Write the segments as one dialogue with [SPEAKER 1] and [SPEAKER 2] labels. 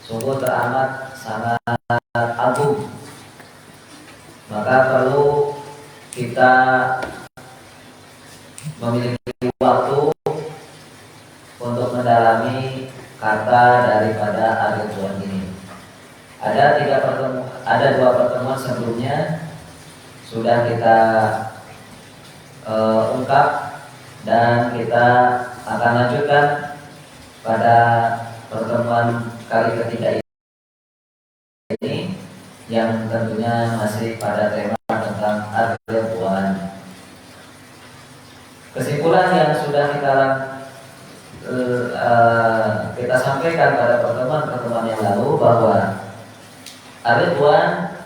[SPEAKER 1] sungguh teramat sangat agung. Maka perlu kita memiliki waktu untuk mendalami kata daripada Ar-Ridwan ini. Ada dua pertemuan sebelumnya sudah kita ungkap, dan kita akan lanjutkan pada pertemuan kali ketiga ini, yang tentunya masih pada tema tentang Ar-Ridwan. Kesimpulan yang sudah kita sampaikan pada pertemuan yang lalu bahwa Ar-Ridwan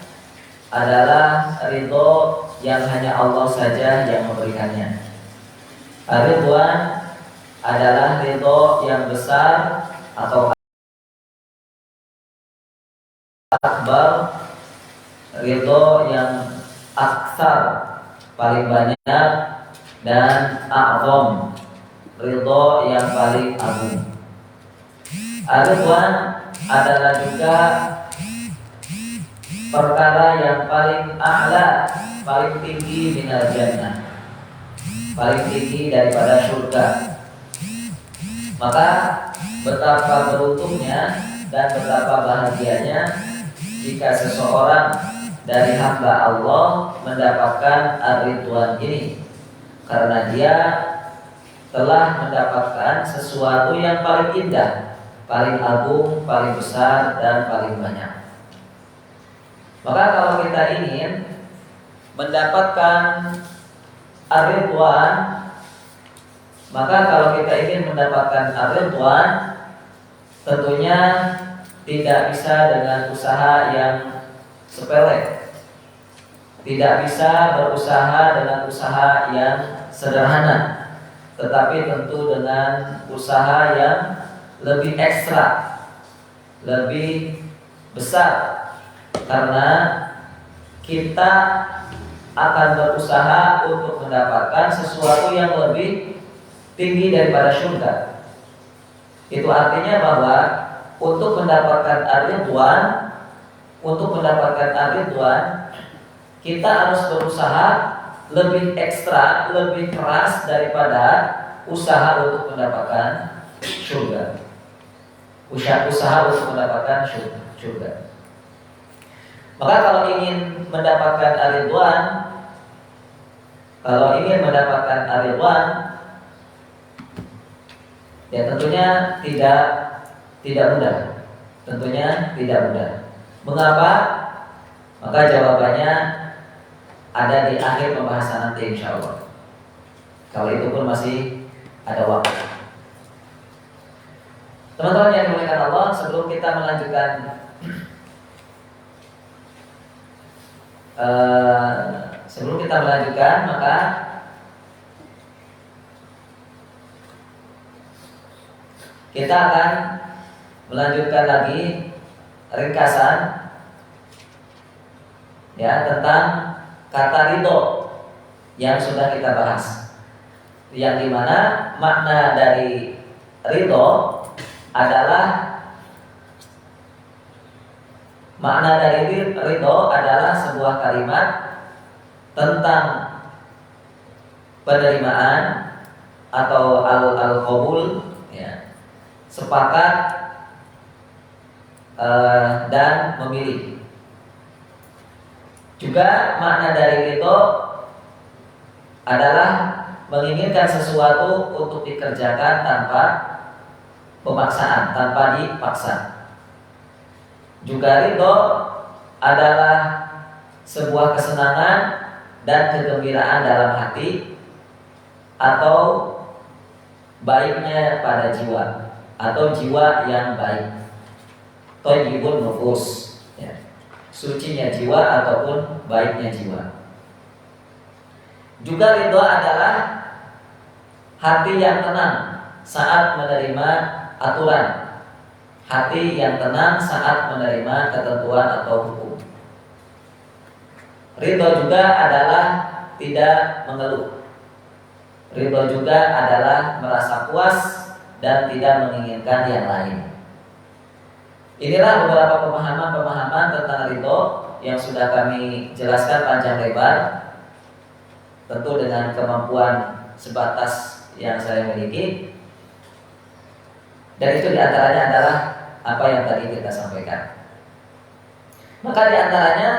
[SPEAKER 1] adalah ridho yang hanya Allah saja yang memberikannya. Ar-Ridwan adalah ridho yang besar atau akbar, ridho yang aksar, paling banyak, dan a'zam, ridho yang paling agung. Ar-Ridwan adalah juga perkara yang paling a'la, paling tinggi minal jannah, paling tinggi daripada surga. Maka betapa beruntungnya dan betapa bahagianya jika seseorang dari hamba Allah mendapatkan Ar-Ridwan ini, karena dia telah mendapatkan sesuatu yang paling indah, paling agung, paling besar, dan paling banyak. Maka kalau kita ingin mendapatkan Ar-Ridwan, maka kalau kita ingin mendapatkan Ar-Ridwan, tentunya tidak bisa dengan usaha yang sepele, tidak bisa berusaha dengan usaha yang sederhana, tetapi tentu dengan usaha yang lebih ekstra, lebih besar, karena kita akan berusaha untuk mendapatkan sesuatu yang lebih tinggi daripada surga. Itu artinya bahwa untuk mendapatkan Ar-Ridwan, kita harus berusaha lebih ekstra, lebih keras daripada usaha untuk mendapatkan surga. Usaha untuk mendapatkan surga. Maka kalau ingin mendapatkan Ar-Ridwan, ya tentunya tidak mudah. Tentunya tidak mudah. Mengapa? Maka jawabannya ada di akhir pembahasan nanti, insya Allah. Kalau itu pun masih ada waktu. Teman-teman yang dimuliakan Allah, sebelum kita melanjutkan maka kita akan melanjutkan lagi ringkasan tentang kata ridho yang sudah kita bahas, yang dimana makna dari ridho adalah sebuah kalimat tentang penerimaan atau al-qabul, sepakat dan memilih. Juga makna dari ridho adalah menginginkan sesuatu untuk dikerjakan tanpa pemaksaan, tanpa dipaksa. Juga ridho adalah sebuah kesenangan dan kegembiraan dalam hati atau baiknya pada jiwa, atau jiwa yang baik, thayyibun nufus, sucinya jiwa ataupun baiknya jiwa. Juga ridho adalah hati yang tenang saat menerima aturan, hati yang tenang saat menerima ketentuan atau hukum. Ridho juga adalah tidak mengeluh. Ridho juga adalah merasa puas dan tidak menginginkan yang lain. Inilah beberapa pemahaman-pemahaman tentang ridho yang sudah kami jelaskan panjang lebar, tentu dengan kemampuan sebatas yang saya miliki. Dan itu diantaranya adalah apa yang tadi kita sampaikan. Maka diantaranya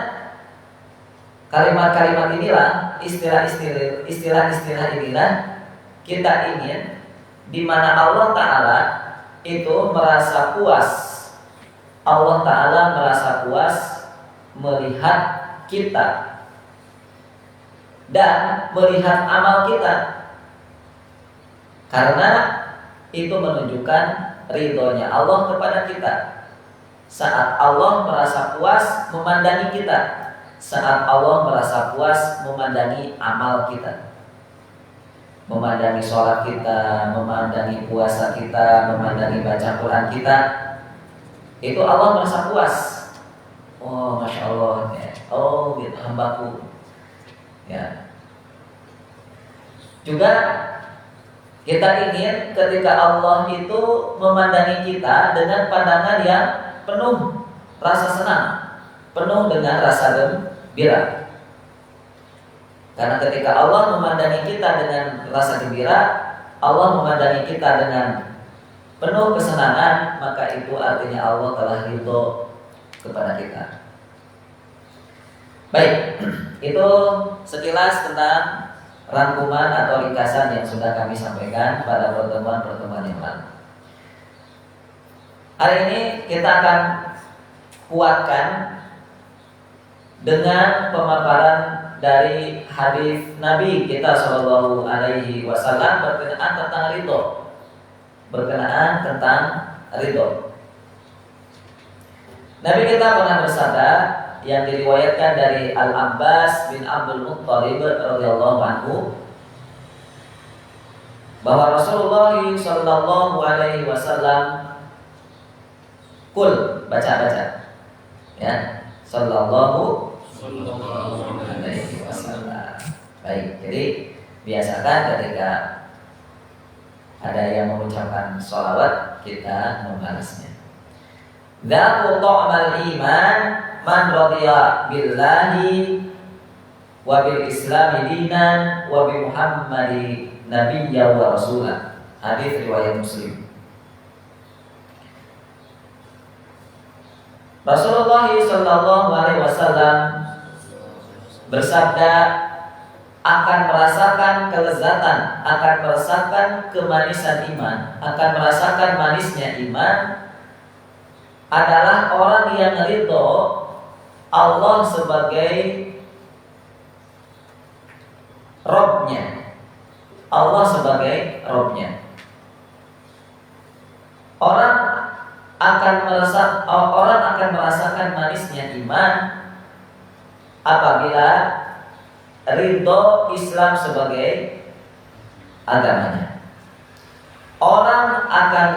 [SPEAKER 1] kalimat-kalimat inilah, istilah-istilah inilah kita ingin di mana Allah Ta'ala itu merasa puas. Allah Ta'ala merasa puas melihat kita dan melihat amal kita, karena itu menunjukkan ridhonya Allah kepada kita. Saat Allah merasa puas memandangi kita, saat Allah merasa puas memandangi amal kita, memandangi sholat kita, memandangi puasa kita, memandangi baca Quran kita, itu Allah merasa puas. Oh, masya Allah, ya. Oh, gitu, hambaku. Ya. Juga kita ingin ketika Allah itu memandangi kita dengan pandangan yang penuh rasa senang, penuh dengan rasa gembira. Karena ketika Allah memandangi kita dengan rasa gembira, Allah memandangi kita dengan penuh kesenangan, maka itu artinya Allah telah ridho kepada kita. Baik, itu sekilas tentang rangkuman atau ringkasan yang sudah kami sampaikan pada pertemuan-pertemuan yang lalu. Hari ini kita akan kuatkan dengan pemaparan dari hadis Nabi kita Shallallahu Alaihi Wasallam berkenaan tentang ridho, berkenaan tentang ridho. Nabi kita pernah bersabda yang diriwayatkan dari Al-Abbas bin Abdul Muttalib radhiyallahu anhu, bahwa Rasulullah Shallallahu Alaihi Wasallam baca ya, Sallallahu Alaihi Wasallam. Baik, jadi biasakan ketika ada yang mengucapkan sholawat kita membalasnya. Dzaqu ta'mal iman man radiya billahi wa bil islami dinan wa bi Muhammadi nabiyya wa rasulah. Hadis riwayat Muslim. Rasulullah sallallahu alaihi wasallam bersabda, akan merasakan kelezatan, akan merasakan kemanisan iman, akan merasakan manisnya iman adalah orang yang ridho Allah sebagai Robnya, Allah sebagai Robnya. Orang akan merasakan manisnya iman apabila ridho Islam sebagai agamanya. Orang akan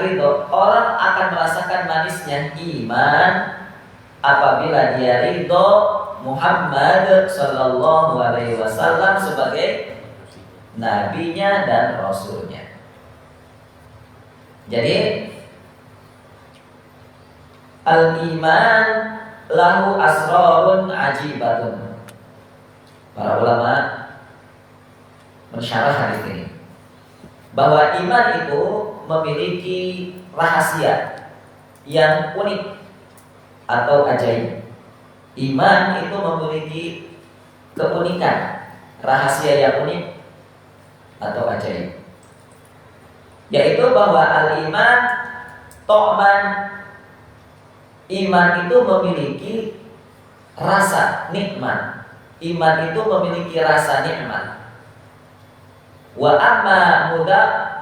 [SPEAKER 1] merasakan manisnya iman apabila dia ridho Muhammad sallallahu alaihi wasallam sebagai nabinya dan rasulnya. Jadi al-iman lahu asrarun ajibatun. Para ulama mensyarah hadis ini bahwa iman itu memiliki rahasia yang unik atau ajaib. Iman itu memiliki keunikan, rahasia yang unik atau ajaib, yaitu bahwa al-iman to'man, iman itu memiliki rasa nikmat. Iman itu memiliki rasa nikmat. Wa amma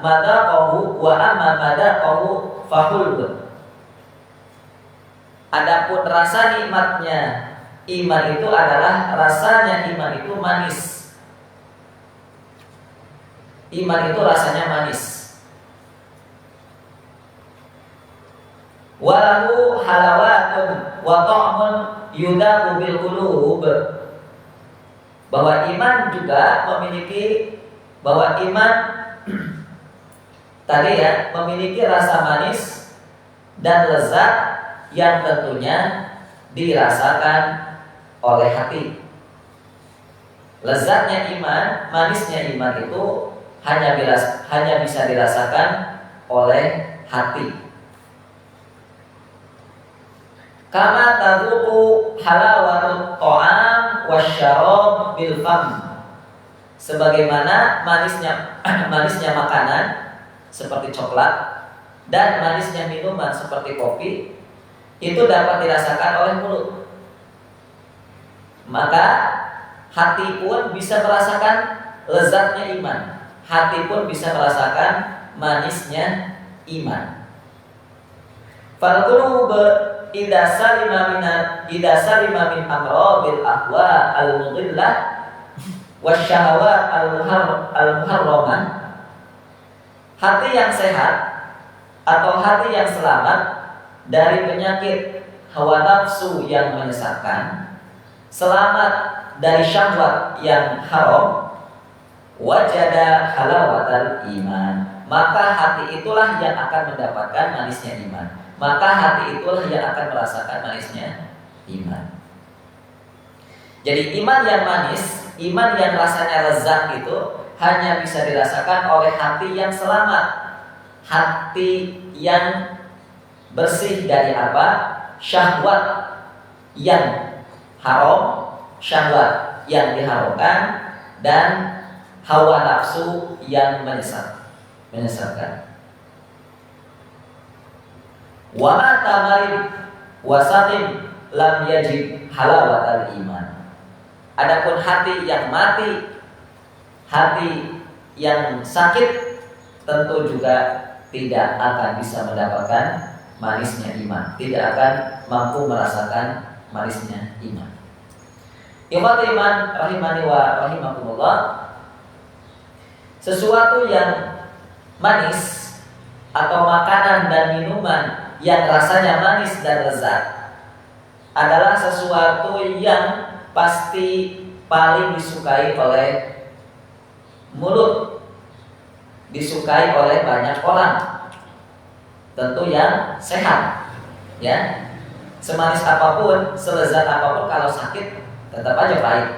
[SPEAKER 1] madaqahu fahulun. Adapun rasa nikmatnya iman itu adalah rasanya iman itu manis. Iman itu rasanya manis. Walahu halawatun wa ta'mun yudaku bil qulub. Bahwa iman juga memiliki, bahwa iman tadi ya, memiliki rasa manis dan lezat yang tentunya dirasakan oleh hati. Lezatnya iman, manisnya iman itu hanya bisa dirasakan oleh hati. Kama tadzuqu halawatut ta'am wasyarab bil fam. Sebagaimana manisnya makanan seperti coklat dan manisnya minuman seperti kopi itu dapat dirasakan oleh mulut. Maka hati pun bisa merasakan lezatnya iman. Hati pun bisa merasakan manisnya iman. Fal-qulub idza salima min amradil ahwa al-mudillah wasyahawat al-muharramah. Hati yang sehat atau hati yang selamat dari penyakit hawa nafsu yang menyesatkan, selamat dari syahwat yang haram, wajada halawatal iman, maka hati itulah yang akan mendapatkan manisnya iman. Maka hati itulah yang akan merasakan manisnya iman. Jadi iman yang manis, iman yang rasanya lezat itu hanya bisa dirasakan oleh hati yang selamat, hati yang bersih dari apa? Syahwat yang haram, syahwat yang diharamkan, dan hawa nafsu yang menyesatkan. Wa mata marid wasatim lam yajid halawatal iman. Adapun hati yang mati, hati yang sakit, tentu juga tidak akan bisa mendapatkan manisnya iman, tidak akan mampu merasakan manisnya iman. Ikhwati iman rahimani wa rahimakumullah, sesuatu yang manis atau makanan dan minuman yang rasanya manis dan lezat adalah sesuatu yang pasti paling disukai oleh mulut, disukai oleh banyak orang. Tentu yang sehat, ya. Semanis apapun, selezat apapun, kalau sakit tetap aja pahit.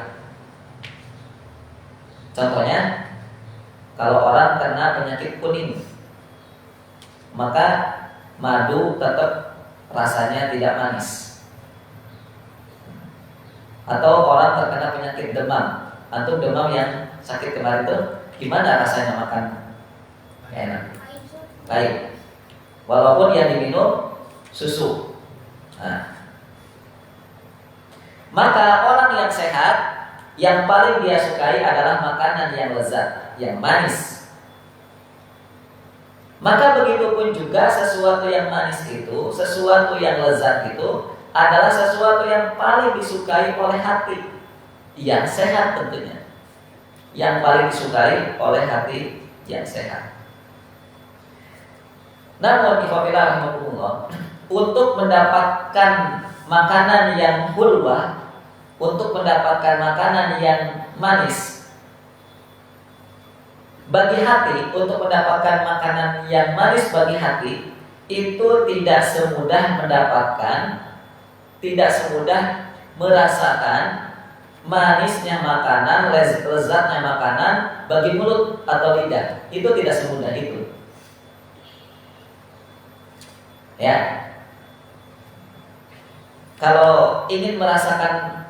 [SPEAKER 1] Contohnya, kalau orang kena penyakit kuning, maka madu tetap rasanya tidak manis. Atau orang terkena penyakit demam, antum demam yang sakit kemarin itu gimana rasanya makan? Enak, baik. Walaupun yang diminum susu. Maka orang yang sehat, yang paling dia sukai adalah makanan yang lezat, yang manis. Maka begitu pun juga sesuatu yang manis itu, sesuatu yang lezat itu adalah sesuatu yang paling disukai oleh hati yang sehat tentunya. Yang paling disukai oleh hati yang sehat. Namun untuk mendapatkan makanan yang hulwah, untuk mendapatkan makanan yang manis, bagi hati, untuk mendapatkan makanan yang manis bagi hati itu tidak semudah mendapatkan, tidak semudah merasakan manisnya makanan, lezatnya makanan bagi mulut atau lidah. Itu tidak semudah itu. Ya. Kalau ingin merasakan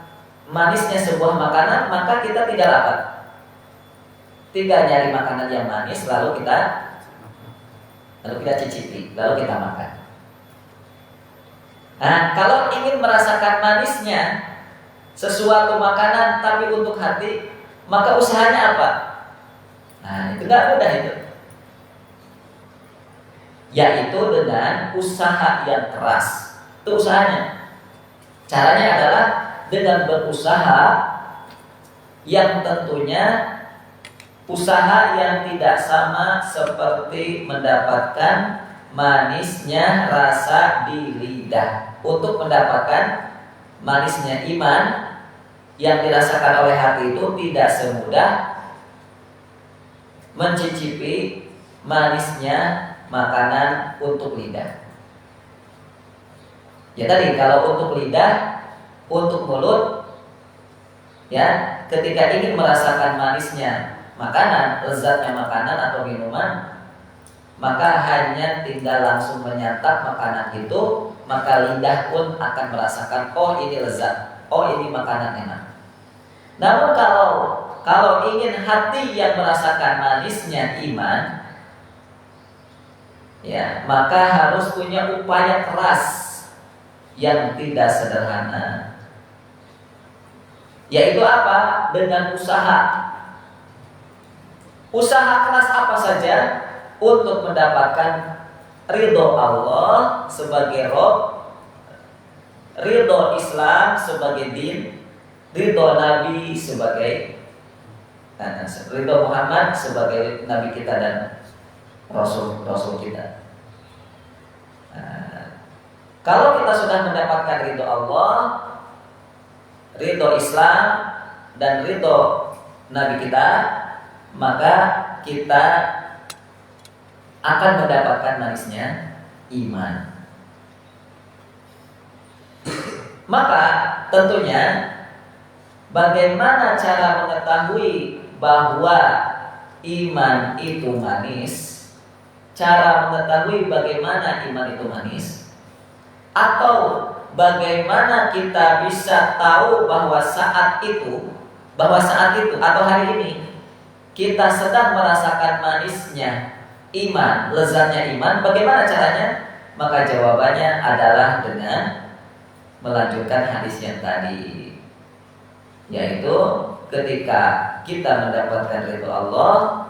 [SPEAKER 1] manisnya sebuah makanan, maka kita tidak rapat. Tinggal nyari makanan yang manis, lalu kita cicipi, lalu kita makan. Nah, kalau ingin merasakan manisnya sesuatu makanan tapi untuk hati, maka usahanya apa? Nah, itu tidak mudah itu. Yaitu dengan usaha yang keras. Itu usahanya. Caranya adalah dengan berusaha yang tentunya usaha yang tidak sama seperti mendapatkan manisnya rasa di lidah. Untuk mendapatkan manisnya iman yang dirasakan oleh hati itu tidak semudah mencicipi manisnya makanan untuk lidah. Ya tadi, kalau untuk lidah, untuk mulut, ya ketika ingin merasakan manisnya makanan, lezatnya makanan atau minuman, maka hanya tinggal langsung menyantap makanan itu, maka lidah pun akan merasakan, oh ini lezat, oh ini makanan enak. Namun kalau ingin hati yang merasakan manisnya iman, ya maka harus punya upaya keras yang tidak sederhana. Yaitu apa? Dengan usaha. Usaha keras apa saja untuk mendapatkan ridho Allah sebagai Rabb, ridho Islam sebagai din, ridho Nabi sebagai ridho Muhammad sebagai Nabi kita dan Rasul kita. Kalau kita sudah mendapatkan ridho Allah, ridho Islam dan ridho Nabi kita, maka kita akan mendapatkan manisnya iman. Maka tentunya bagaimana cara mengetahui bahwa iman itu manis? Cara mengetahui bagaimana iman itu manis? Atau bagaimana kita bisa tahu bahwa saat itu atau hari ini kita sedang merasakan manisnya iman, lezatnya iman? Bagaimana caranya? Maka jawabannya adalah dengan melanjutkan hadis yang tadi, yaitu ketika kita mendapatkan ridho Allah,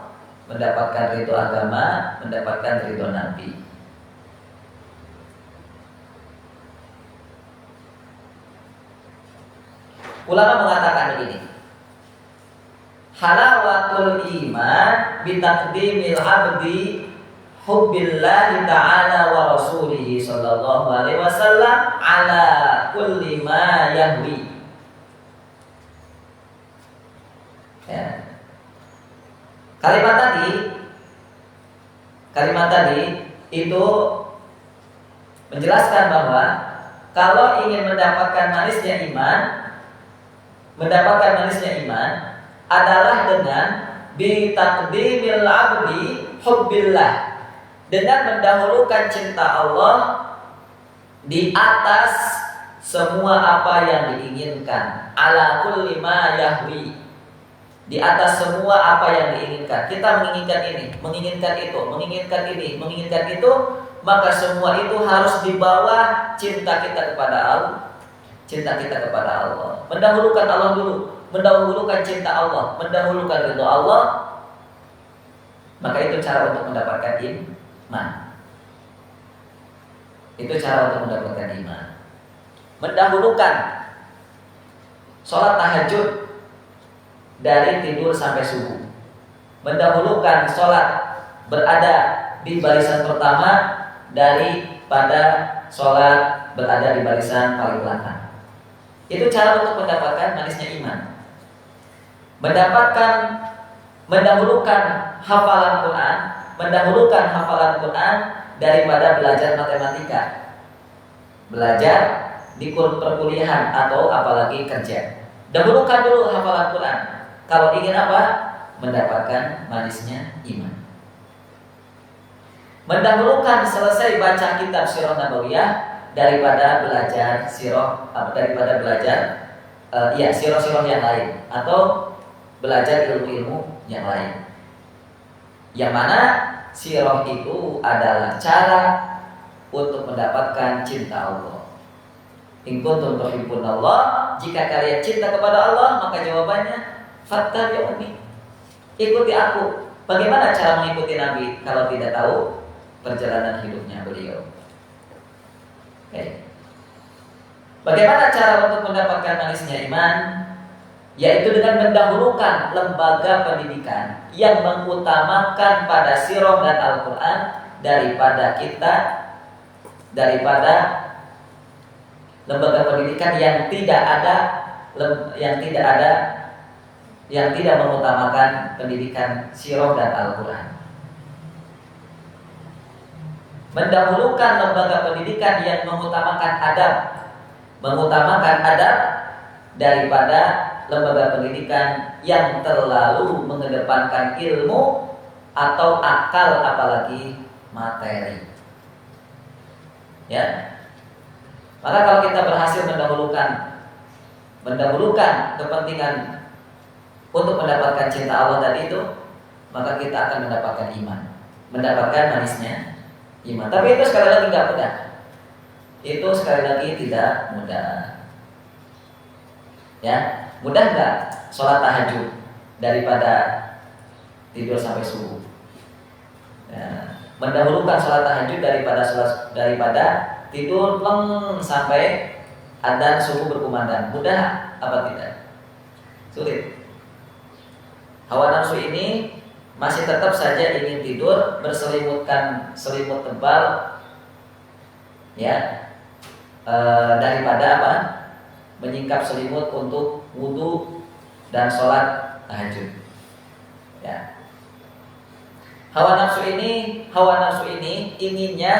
[SPEAKER 1] mendapatkan ridho agama, mendapatkan ridho Nabi. Ulama mengatakan begini, halawatul iman bitaqdimil abdi hubbillahi ta'ala wa rasulihi sallallahu alaihi wasallam ala kulli ma yahwi. Ya. Kalimat tadi itu menjelaskan bahwa kalau ingin mendapatkan manisnya iman adalah dengan bitaqdimil abdi hubbillah, dengan mendahulukan cinta Allah di atas semua apa yang diinginkan, ala kulli ma yahwi, di atas semua apa yang diinginkan. Kita menginginkan ini, menginginkan itu, menginginkan ini, menginginkan itu, maka semua itu harus di bawah cinta kita kepada Allah. Cinta kita kepada Allah, mendahulukan Allah dulu, mendahulukan cinta Allah, mendahulukan ridho Allah. Maka itu cara untuk mendapatkan iman. Itu cara untuk mendapatkan iman. Mendahulukan sholat tahajud dari tidur sampai subuh. Mendahulukan sholat berada di barisan pertama daripada sholat berada di barisan paling belakang. Itu cara untuk mendapatkan manisnya iman. Mendahulukan hafalan Quran daripada belajar matematika, belajar di perkuliahan atau apalagi kerja. Dahulukan dulu hafalan Quran kalau ingin apa? Mendapatkan manisnya iman. Mendahulukan selesai baca kitab Sirah Nabawiyah daripada belajar sirah yang lain atau belajar ilmu-ilmu yang lain. Yang mana sirah itu adalah cara untuk mendapatkan cinta Allah. In kuntum tuhibbunallah, jika kalian cinta kepada Allah, maka jawabannya fattabi'uni, ikuti aku. Bagaimana cara mengikuti Nabi kalau tidak tahu perjalanan hidupnya beliau? Okay. Bagaimana cara untuk mendapatkan manisnya iman? Yaitu dengan mendahulukan lembaga pendidikan yang mengutamakan pada sirah dan Al-Quran daripada lembaga pendidikan yang tidak mengutamakan pendidikan sirah dan Al-Quran. mendahulukan lembaga pendidikan yang mengutamakan adab daripada lembaga pendidikan yang terlalu mengedepankan ilmu atau akal, apalagi materi. Ya, maka kalau kita berhasil mendahulukan kepentingan untuk mendapatkan cinta Allah tadi itu, maka kita akan mendapatkan iman, mendapatkan manisnya iman. Tapi itu sekali lagi tidak mudah. Itu sekali lagi tidak mudah. Ya, mudah nggak sholat tahajud daripada tidur sampai subuh? Ya, mendahulukan sholat tahajud daripada tidur pleng sampai adzan subuh berkumandang. Mudah apa tidak? Sulit. Hawa nafsu ini masih tetap saja ingin tidur, berselimutkan selimut tebal, ya, daripada apa? Menyingkap selimut untuk wudu dan sholat tahajud. Ya. Hawa nafsu ini inginnya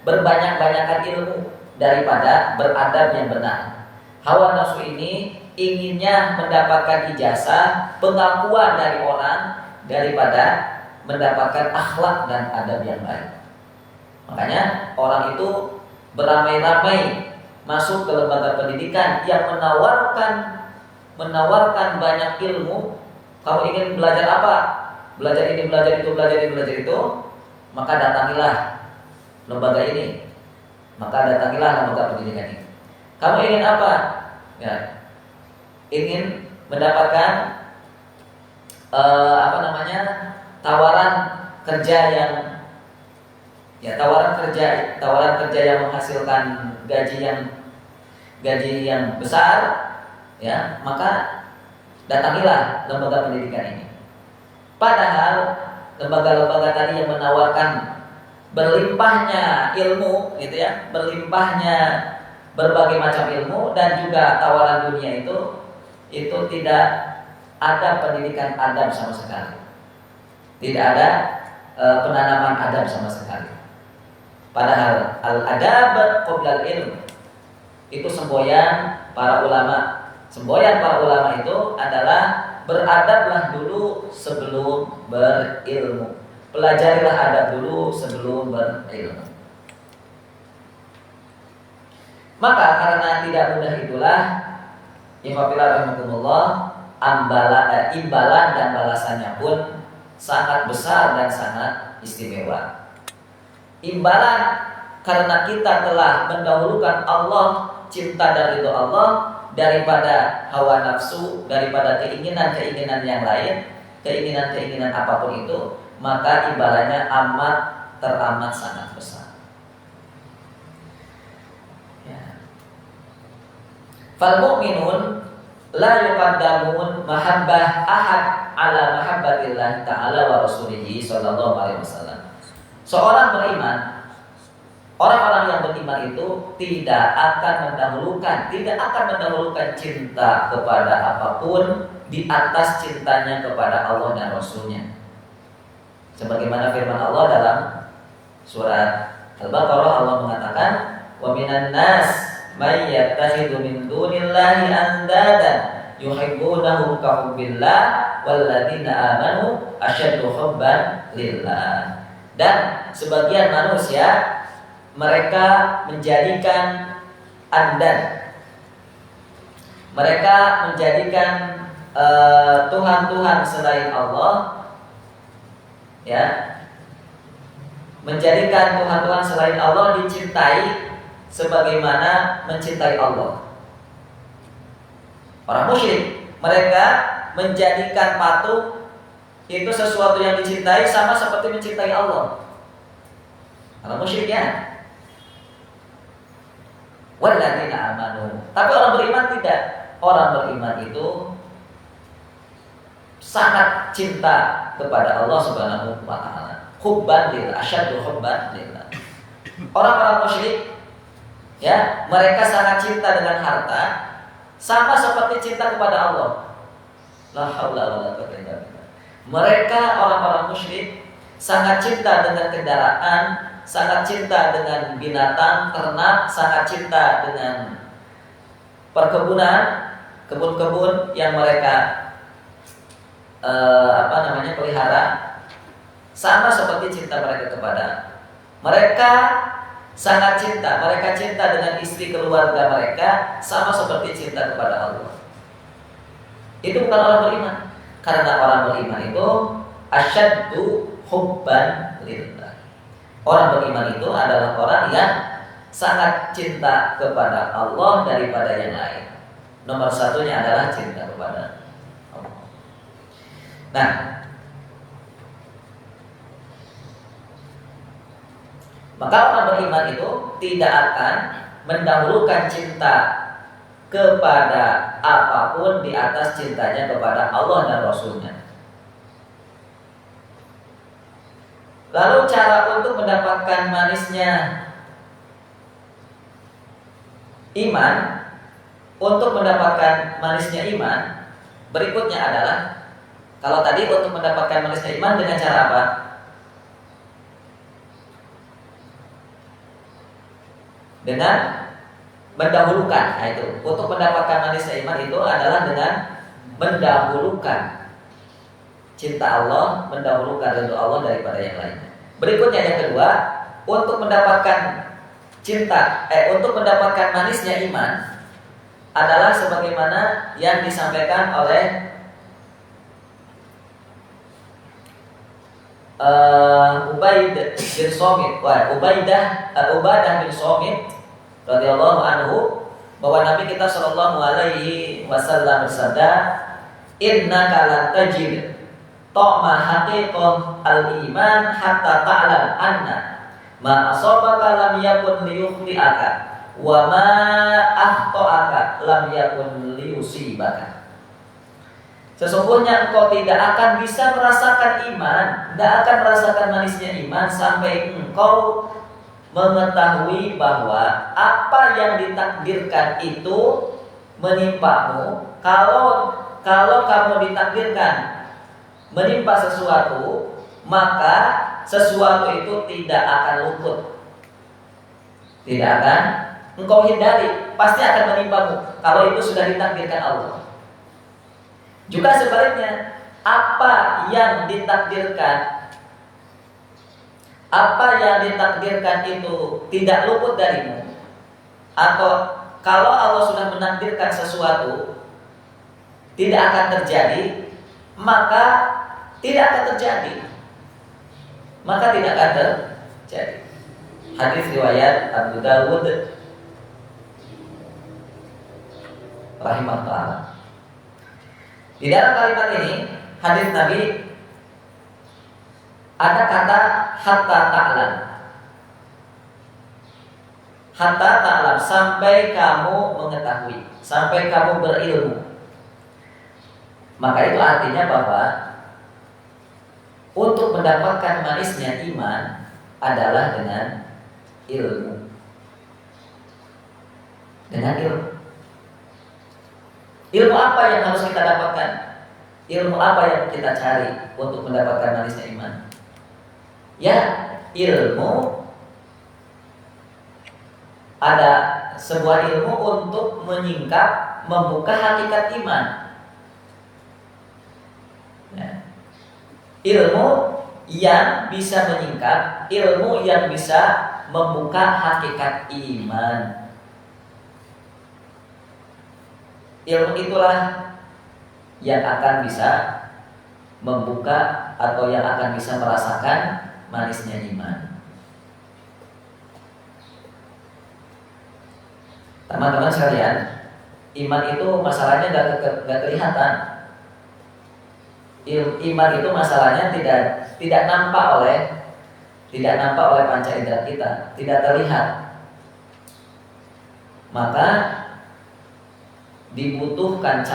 [SPEAKER 1] berbanyak-banyakan ilmu daripada beradab yang benar. Hawa nafsu ini inginnya mendapatkan ijazah, pengakuan dari orang daripada mendapatkan akhlak dan adab yang baik. Makanya orang itu beramai-ramai masuk ke lembaga pendidikan yang menawarkan banyak ilmu. Kamu ingin belajar apa? Belajar ini, belajar itu, belajar ini, belajar itu, maka datangilah lembaga ini. Maka datangilah lembaga pendidikan ini. Kamu ingin apa? Ya, ingin mendapatkan tawaran kerja yang menghasilkan gaji yang besar, ya, maka datangilah lembaga pendidikan ini. Padahal lembaga-lembaga tadi yang menawarkan berlimpahnya ilmu, gitu ya, berlimpahnya berbagai macam ilmu dan juga tawaran dunia itu tidak ada pendidikan adab sama sekali. Tidak ada penanaman adab sama sekali. Padahal al-adab qabla al-ilm itu semboyan para ulama. Semboyan para ulama itu adalah beradablah dulu sebelum berilmu. Pelajarilah adab dulu sebelum berilmu. Maka karena tidak mudah itulah, Infaqillah rahimahumullah, imbalan dan balasannya pun sangat besar dan sangat istimewa. Imbalan karena kita telah mendahulukan Allah, cinta dan ridho Allah daripada hawa nafsu, daripada keinginan-keinginan yang lain, keinginan-keinginan apapun itu, maka imbalannya teramat sangat besar. Ya. Fal mu'minun la yuqaddamun mahabbah ahad ala mahabbatillah ta'ala wa rasulihi sallallahu alaihi wasallam. Seorang beriman, orang-orang yang beriman itu tidak akan mendahulukan cinta kepada apapun di atas cintanya kepada Allah dan Rasulnya. Sebagaimana firman Allah dalam surat Al-Baqarah, Allah mengatakan, "Wa minan nas may yattakhidhu min dunillahi andadan yuhibbunahum ka hubbillah walladzina amanu asyaddu hubban lillah." Dan sebagian manusia mereka menjadikan andad, mereka menjadikan Tuhan-Tuhan selain Allah, ya, menjadikan Tuhan-Tuhan selain Allah dicintai sebagaimana mencintai Allah. Orang musyrik, mereka menjadikan patung itu sesuatu yang dicintai sama seperti mencintai Allah. Orang musyrik, ya. Walladzina amanu. Tapi orang beriman tidak. Orang beriman itu sangat cinta kepada Allah Subhanahu wa taala. Hubban lillah, asyaddu hubban lillah. Orang-orang musyrik, ya, mereka sangat cinta dengan harta sama seperti cinta kepada Allah. La haula wala quwwata illa billah. Mereka orang-orang musyrik sangat cinta dengan kendaraan sangat cinta dengan binatang, ternak, sangat cinta dengan perkebunan, kebun-kebun yang mereka pelihara, sama seperti cinta mereka kepada mereka sangat cinta, mereka cinta dengan istri keluarga mereka sama seperti cinta kepada Allah. Itu bukan orang beriman, karena orang beriman itu asyaddu hubban lillah. Orang beriman itu adalah orang yang sangat cinta kepada Allah daripada yang lain. Nomor satunya adalah cinta kepada Allah. Nah, maka orang beriman itu tidak akan mendahulukan cinta kepada apapun di atas cintanya kepada Allah dan Rasulnya. Lalu cara untuk mendapatkan manisnya iman, untuk mendapatkan manisnya iman, berikutnya adalah, kalau tadi untuk mendapatkan manisnya iman dengan cara apa? Dengan mendahulukan. Nah itu, untuk mendapatkan manisnya iman itu adalah dengan mendahulukan cinta Allah, mendahulukan ridho Allah daripada yang lainnya. Berikutnya yang kedua, untuk mendapatkan untuk mendapatkan manisnya iman adalah sebagaimana yang disampaikan oleh Ubaidah bin Somit radhiyallahu anhu, bahwa Nabi kita sallallahu alaihi wasallam bersabda, innaka lan tajid ta'ma haqiqah al-iman hatta ta'lam anna ma asabaka lam yakun liyukhti'aka wa ma akhta'aka lam yakun liyusibaka. Sesungguhnya engkau tidak akan bisa merasakan iman, tidak akan merasakan manisnya iman sampai engkau mengetahui bahwa apa yang ditakdirkan itu menimpamu. Kalau kamu ditakdirkan menimpa sesuatu, maka sesuatu itu tidak akan luput, tidak akan engkau hindari, pasti akan menimpamu kalau itu sudah ditakdirkan Allah. Juga sebaliknya, apa yang ditakdirkan itu tidak luput darimu, atau kalau Allah sudah menakdirkan sesuatu tidak akan terjadi, maka tidak akan terjadi. Hadis riwayat Abu Dawud rahimahullah. Di dalam kalimat ini, hadis Nabi ada kata hatta ta'lam. Hatta ta'lam, sampai kamu mengetahui, sampai kamu berilmu. Maka itu artinya bahwa untuk mendapatkan manisnya iman adalah dengan ilmu. Dengan ilmu. Ilmu apa yang harus kita dapatkan? Ilmu apa yang kita cari untuk mendapatkan manisnya iman? Ya, ilmu, ada sebuah ilmu untuk menyingkap, membuka hakikat iman. Ya. Ilmu yang bisa menyingkap, ilmu yang bisa membuka hakikat iman. Ilmu itulah yang akan bisa membuka atau yang akan bisa merasakan manisnya iman. Teman-teman sekalian, iman itu masalahnya gak kelihatan. Iman itu masalahnya tidak nampak oleh panca indera kita, tidak terlihat. Maka dibutuhkan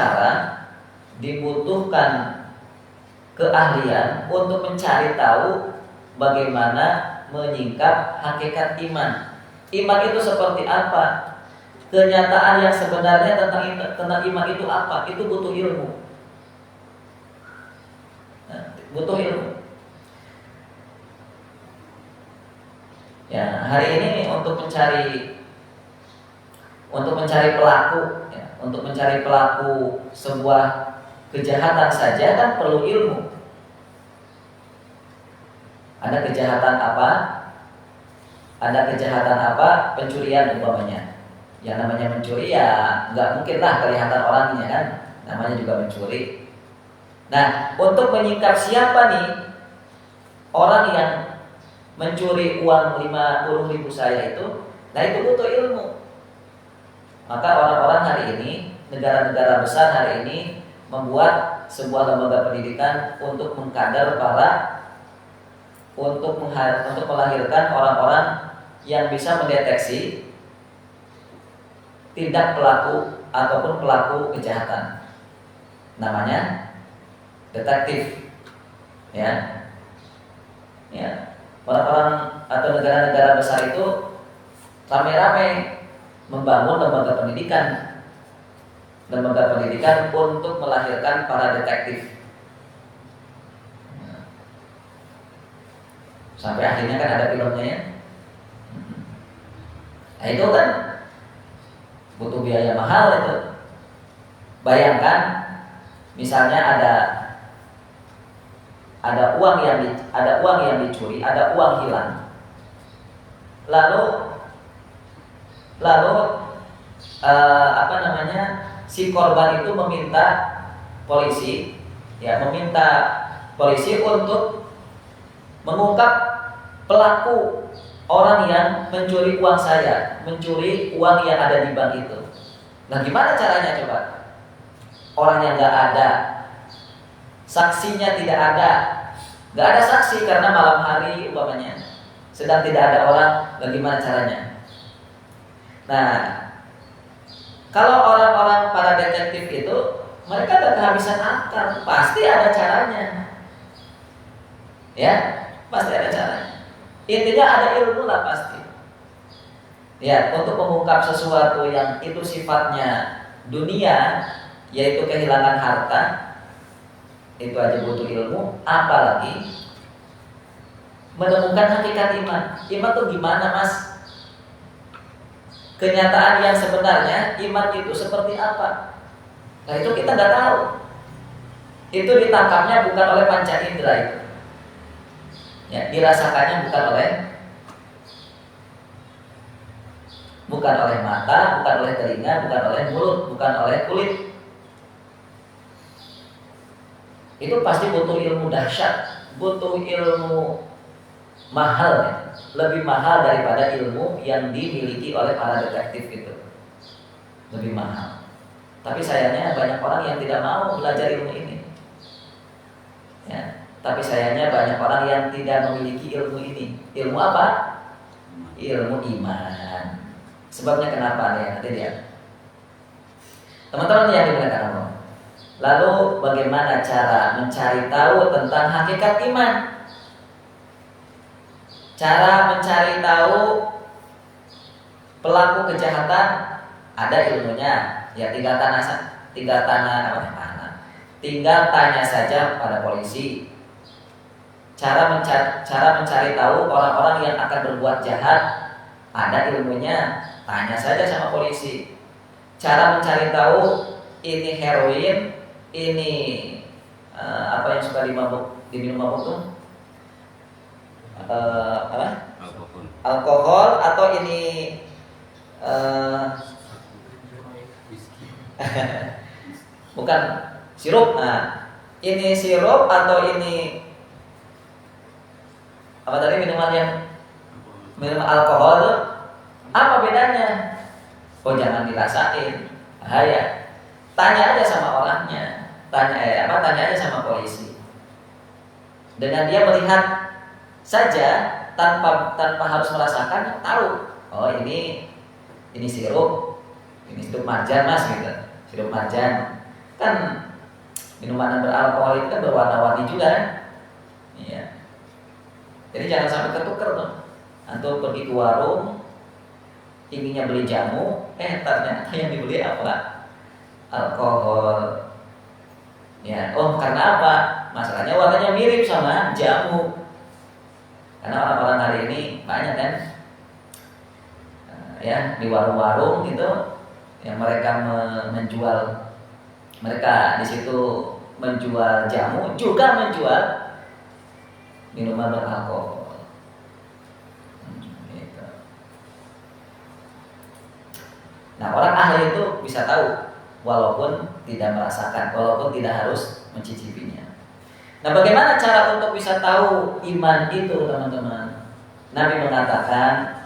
[SPEAKER 1] keahlian untuk mencari tahu bagaimana menyingkap hakikat iman. Iman itu seperti apa? Kenyataan yang sebenarnya tentang iman itu apa? Itu butuh ilmu. Butuh ilmu. Ya, hari ini untuk mencari pelaku, ya, untuk mencari pelaku sebuah kejahatan saja kan perlu ilmu. Ada kejahatan apa? Ada kejahatan apa? Pencurian umpamanya. Yang namanya mencuri ya nggak mungkin lah kelihatan orangnya kan. Namanya juga mencuri. Nah, untuk menyingkap siapa nih orang yang mencuri uang 50.000 saya itu, nah itu butuh ilmu. Maka orang-orang hari ini, negara-negara besar hari ini membuat sebuah lembaga pendidikan untuk mengkader untuk melahirkan orang-orang yang bisa mendeteksi tindak pelaku ataupun pelaku kejahatan. Namanya detektif. Ya. Ya. Orang-orang atau negara-negara besar itu rame-rame membangun lembaga pendidikan untuk melahirkan para detektif. Sampai akhirnya kan ada filmnya ya. Nah itu kan butuh biaya mahal itu. Bayangkan misalnya ada uang yang dicuri, ada uang hilang. Lalu si korban itu meminta polisi untuk mengungkap pelaku orang yang mencuri uang saya, mencuri uang yang ada di bank itu. Nah, gimana caranya coba? Orang yang nggak ada, saksinya tidak ada, nggak ada saksi karena malam hari umpamanya, sedang tidak ada orang. Bagaimana caranya? Nah, kalau orang-orang para detektif itu mereka nggak kehabisan akal, pasti ada caranya. Ya, pasti ada caranya. Intinya ada ilmu lah pasti. Ya, untuk mengungkap sesuatu yang itu sifatnya dunia, yaitu kehilangan harta, itu aja butuh ilmu. Apalagi menemukan hakikat iman. Iman itu gimana, Mas? Kenyataan yang sebenarnya iman itu seperti apa? Nah itu kita nggak tahu. Itu ditangkapnya bukan oleh panca indera itu. Ya, dirasakannya bukan oleh mata, bukan oleh telinga, bukan oleh mulut, bukan oleh kulit. Itu pasti butuh ilmu dahsyat, butuh ilmu mahal ya. Lebih mahal daripada ilmu yang dimiliki oleh para detektif itu. Lebih mahal. Tapi sayangnya banyak orang yang tidak mau belajar ilmu ini. Ya. Tapi sayangnya banyak orang yang tidak memiliki ilmu ini. Ilmu apa? Ilmu iman. Sebabnya kenapa nih? Nanti lihat. Teman-teman yang dimuliakan Allah. Lalu bagaimana cara mencari tahu tentang hakikat iman? Cara mencari tahu pelaku kejahatan ada ilmunya. Ya tinggal tanya saja pada polisi. Cara mencari tahu orang-orang yang akan berbuat jahat ada ilmunya, tanya saja sama polisi. Cara mencari tahu ini heroin, ini apa yang suka diminum mabuk tuh? Alkohol atau ini bukan sirup. Nah, ini sirup atau ini apa tadi minum alkohol? Apa bedanya? Oh jangan dirasain, bahaya. Tanya aja sama orangnya, tanya aja sama polisi. Dengan dia melihat saja tanpa harus merasakan, tahu. Oh ini sirup marjan mas gitu, sirup marjan. Kan minuman beralkohol itu kan berwarna-warni juga kan? Iya. Jadi jangan sampai ketuker tuh. Antum pergi ke warung, inginnya beli jamu, ternyata yang dibeli apa? Alkohol. Ya, karena apa? Masalahnya warnanya mirip sama jamu. Karena orang-orang hari ini banyak kan ya di warung-warung itu yang mereka menjual, mereka di situ menjual jamu juga menjual minuman beralkohol. Gitu. Nah, orang ahli itu bisa tahu walaupun tidak merasakan, walaupun tidak harus mencicipinya. Nah, bagaimana cara untuk bisa tahu iman itu, teman-teman? Nabi mengatakan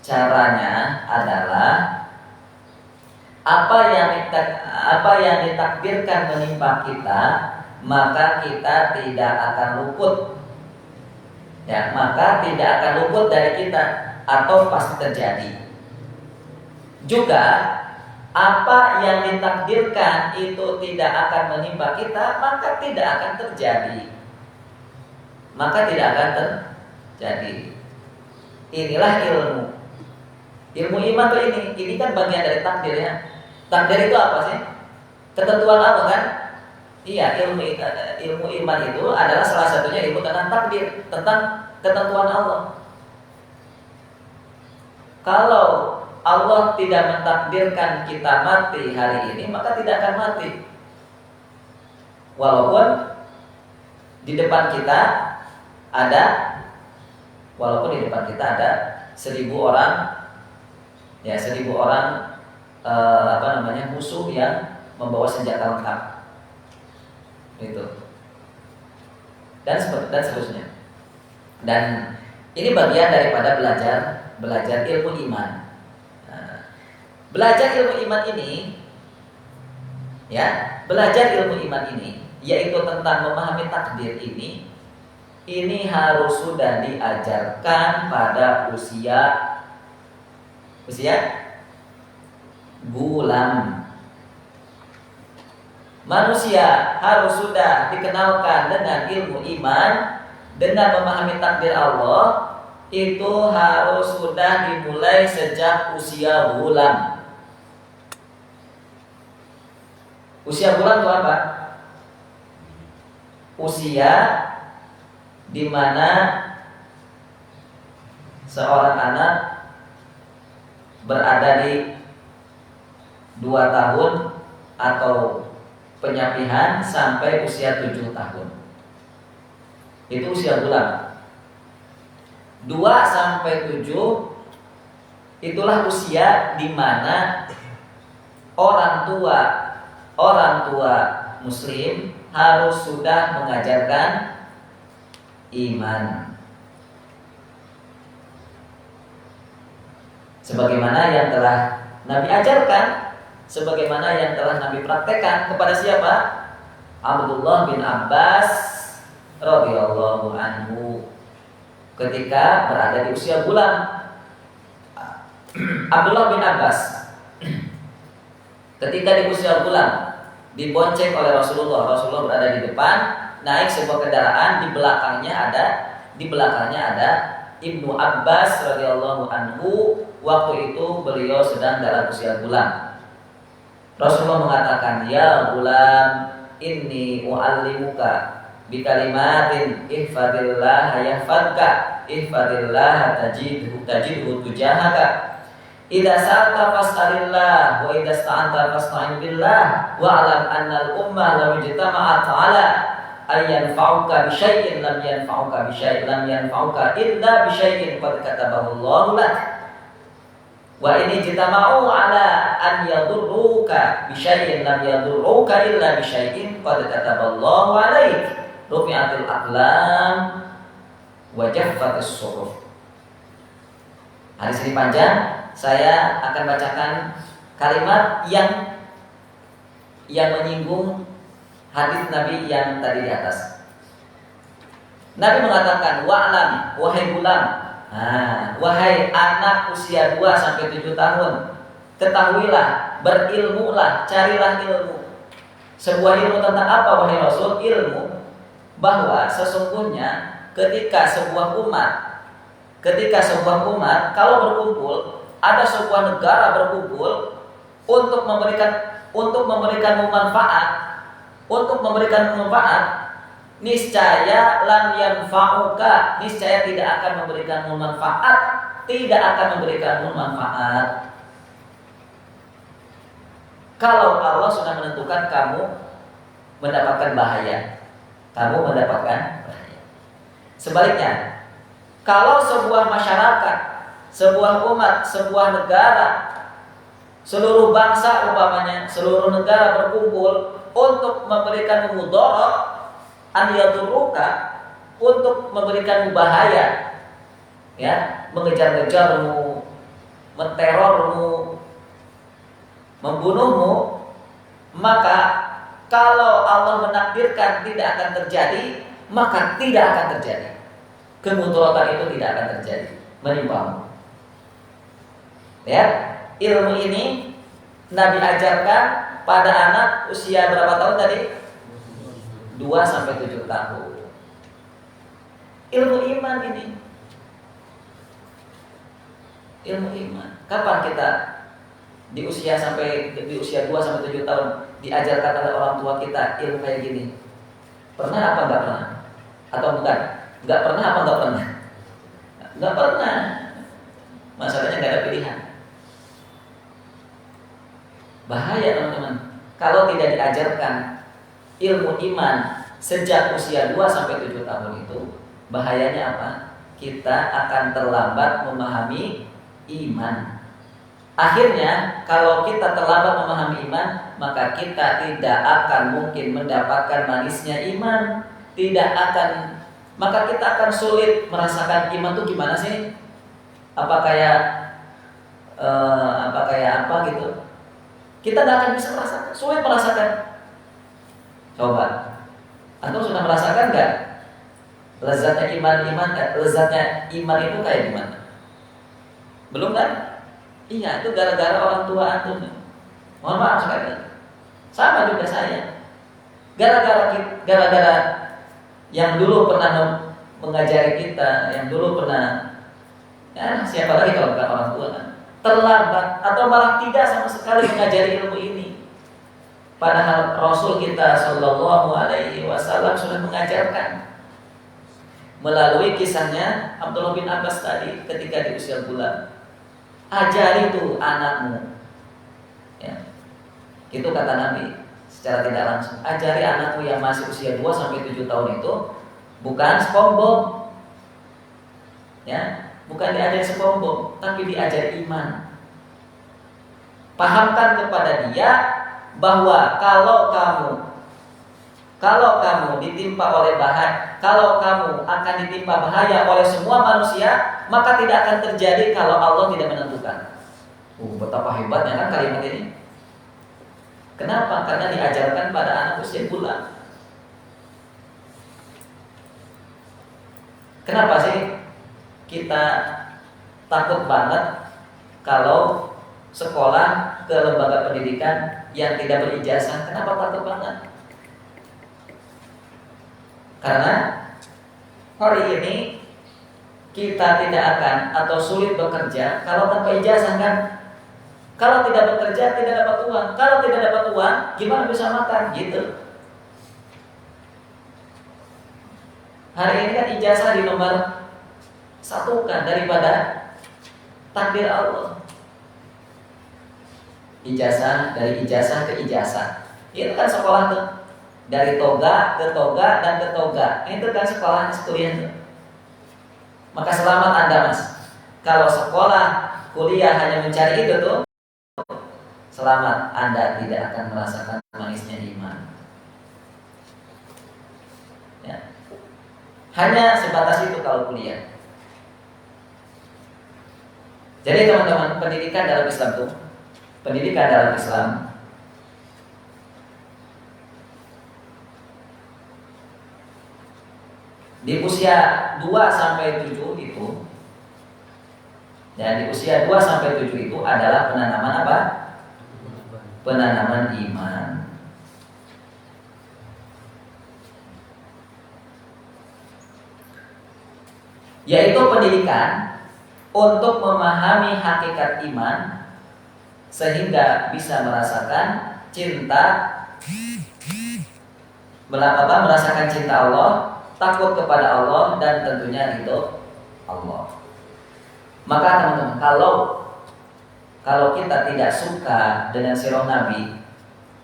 [SPEAKER 1] caranya adalah apa yang ditakdirkan menimpa kita, maka kita tidak akan luput. Ya, maka tidak akan luput dari kita atau pasti terjadi. Juga apa yang ditakdirkan itu tidak akan menimpa kita, maka tidak akan terjadi. Maka tidak akan terjadi. Inilah ilmu. Ilmu iman itu ini kan bagian dari takdir ya. Takdir itu apa sih? Ketentuan Allah kan? Iya, ilmu iman itu adalah salah satunya ilmu tentang takdir, tentang ketentuan Allah. Kalau Allah tidak mentakdirkan kita mati hari ini, maka tidak akan mati. Walaupun di depan kita ada 1.000 orang, ya 1.000 orang musuh yang membawa senjata lengkap, itu dan seterusnya. Dan ini bagian daripada belajar ilmu iman. Belajar ilmu iman ini, ya, belajar ilmu iman ini, yaitu tentang memahami takdir ini harus sudah diajarkan pada usia gulam. Manusia harus sudah dikenalkan dengan ilmu iman, dengan memahami takdir Allah, itu harus sudah dimulai sejak usia gulam. Usia bulan itu apa? Usia di mana seorang anak berada di 2 tahun atau penyapihan sampai usia 7 tahun. Itu usia bulan. 2 sampai 7 itulah usia di mana orang tua muslim harus sudah mengajarkan iman. Sebagaimana yang telah Nabi ajarkan, sebagaimana yang telah Nabi praktekkan kepada siapa? Abdullah bin Abbas radhiyallahu anhu ketika berada di usia bulan. Abdullah bin Abbas ketika di usia bulan dibonceng oleh Rasulullah. Rasulullah berada di depan, naik sebuah kendaraan, di belakangnya ada Ibnu Abbas radhiyallahu anhu. Waktu itu beliau sedang dalam usia bulan. Rasulullah mengatakan, "Ya gulam, inni u'allimuka bi kalimatin ihfadillah yahfadka, ihfadillah tajidhu tujahaka. Idza sa'alta fas'alillah wa idza ista'anta fasta'in billah wa 'alam anna al-ummah law ijtama'at 'ala ay yanfa'uka bi syai'in lam yanfa'uka illa bi syai'in qad katabahu Allahu lak. Wa in ijtama'u 'ala an yadurruka bi syai'in lam yadurruka illa bi syai'in qad katabahu Allahu 'alaik. Rufi'atil aqlam wa jaffatis suhuf." Hadis ini panjang. Saya akan bacakan kalimat yang menyinggung hadis Nabi yang tadi di atas. Nabi mengatakan, "Wa'lam, wahai gulam, wahai anak usia 2 sampai 7 tahun, ketahuilah, berilmulah, carilah ilmu." Sebuah ilmu tentang apa wahai Rasul? Ilmu bahwa sesungguhnya ketika sebuah umat kalau berkumpul, ada sebuah negara berkumpul untuk memberikan manfaat, niscaya lam yanfa'uka, niscaya tidak akan memberikan manfaat tidak akan memberikanmu manfaat. Kalau Allah sudah menentukan kamu mendapatkan bahaya, kamu mendapatkan bahaya. Sebaliknya, kalau sebuah masyarakat, sebuah umat, sebuah negara, seluruh bangsa umpamanya, seluruh negara berkumpul untuk memberikan mudarat, an yadurruka, untuk memberikan bahaya, ya, mengejar-ngejarmu, menterormu, membunuhmu, maka kalau Allah menakdirkan tidak akan terjadi, maka tidak akan terjadi. Kemudaratan itu tidak akan terjadi menimpamu. Ya, ilmu ini Nabi ajarkan pada anak usia berapa tahun tadi? 2 sampai 7 tahun. Ilmu iman ini. Ilmu iman. Kapan kita di usia 2 sampai 7 tahun diajarkan oleh orang tua kita ilmu kayak gini? Pernah apa enggak pernah? Atau bukan? Enggak pernah apa enggak pernah? Enggak pernah. Masalahnya enggak ada pilihan. Bahaya teman-teman. Kalau tidak diajarkan ilmu iman sejak usia 2 sampai 7 tahun itu, bahayanya apa? Kita akan terlambat memahami iman. Akhirnya kalau kita terlambat memahami iman, maka kita tidak akan mungkin mendapatkan manisnya iman. Maka kita akan sulit merasakan iman itu gimana sih? Apa kayak apa gitu? Kita tidak akan bisa merasakan, sulit merasakan. Coba, antum sudah merasakan nggak lezatnya lezatnya iman itu kayak gimana? Belum kan? Iya, itu gara-gara orang tua antum. Mohon maaf sekali. Sama juga saya. Gara-gara yang dulu pernah mengajari kita, yang dulu pernah, ya siapa lagi kalau bukan orang tua kan, terlambat atau malah tidak sama sekali mengajari ilmu ini. Padahal Rasul kita Shallallahu Alaihi Wasallam sudah mengajarkan melalui kisahnya Abdullah bin Abbas tadi ketika di usia bulan. Ajari itu anakmu, ya. Itu kata Nabi secara tidak langsung. Ajari anakmu yang masih usia 2 sampai 7 tahun itu bukan SpongeBob, ya, bukan diajari SpongeBob, tapi diajari iman. Pahamkan kepada dia bahwa kalau kamu ditimpa oleh bahaya, kalau kamu akan ditimpa bahaya oleh semua manusia, maka tidak akan terjadi kalau Allah tidak menentukan. Betapa hebatnya kan kalimat ini. Kenapa? Karena diajarkan pada anak usia bulan. Kenapa sih kita takut banget kalau sekolah ke lembaga pendidikan yang tidak berijazah? Kenapa takut banget? Karena hari ini kita tidak akan atau sulit bekerja kalau tanpa ijazah kan? Kalau tidak bekerja tidak dapat uang. Kalau tidak dapat uang, gimana bisa makan? Gitu. Hari ini kan ijazah di nomor 1 kan daripada takdir Allah. Ijazah, dari ijazah ke ijazah. Itu kan sekolah tuh. Dari toga ke toga dan ke toga. Itu kan sekolah kuliah tuh. Maka selamat Anda Mas. Kalau sekolah kuliah hanya mencari itu tuh, selamat, Anda tidak akan merasakan manisnya iman. Ya. Hanya sebatas itu kalau kuliah. Jadi teman-teman, pendidikan dalam Islam tuh, pendidikan dalam Islam di usia 2 sampai 7 itu, dan di usia 2 sampai 7 itu adalah penanaman apa? Penanaman iman. Yaitu pendidikan untuk memahami hakikat iman sehingga bisa merasakan cinta, merasakan cinta Allah, takut kepada Allah, dan tentunya ridho Allah. Maka teman-teman, kalau kita tidak suka dengan sirah Nabi,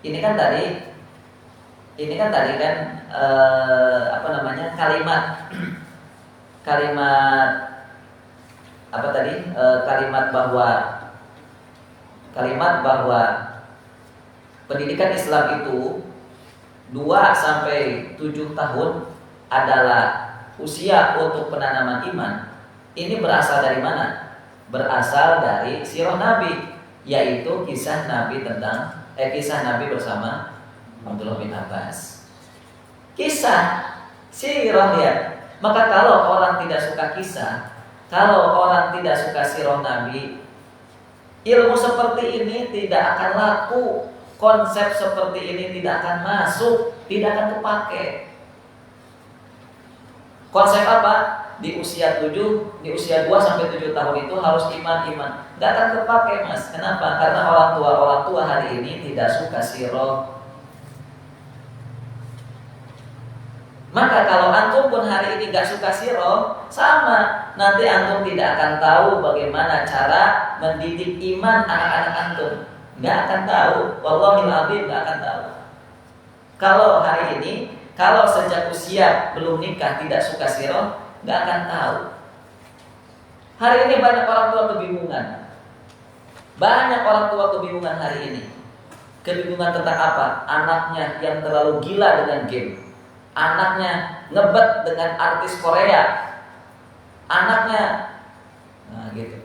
[SPEAKER 1] ini kan tadi kan kalimat apa tadi? Kalimat bahwa pendidikan Islam itu 2 sampai 7 tahun adalah usia untuk penanaman iman. Ini berasal dari mana? Berasal dari sirah Nabi, yaitu kisah Nabi bersama Abdullah bin Abbas. Kisah sirah ya. Maka kalau orang tidak suka kisah, kalau orang tidak suka sirah Nabi, ilmu seperti ini tidak akan laku, konsep seperti ini tidak akan masuk, tidak akan kepake. Konsep apa? Di usia 2 sampai 7 tahun itu harus iman. Gak akan kepake, Mas. Kenapa? Karena orang tua hari ini tidak suka sirah. Maka kalau antum pun hari ini gak suka sirah, sama, nanti antum tidak akan tahu bagaimana cara mendidik iman anak-anak antum. Gak akan tahu. Wallahil adzim, gak akan tahu. Kalau hari ini, kalau sejak usia belum nikah tidak suka sirah, gak akan tahu. Hari ini banyak orang tua kebingungan. Banyak orang tua kebingungan hari ini. Kebingungan tentang apa? Anaknya yang terlalu gila dengan game. Anaknya ngebet dengan artis Korea. Anaknya gitu.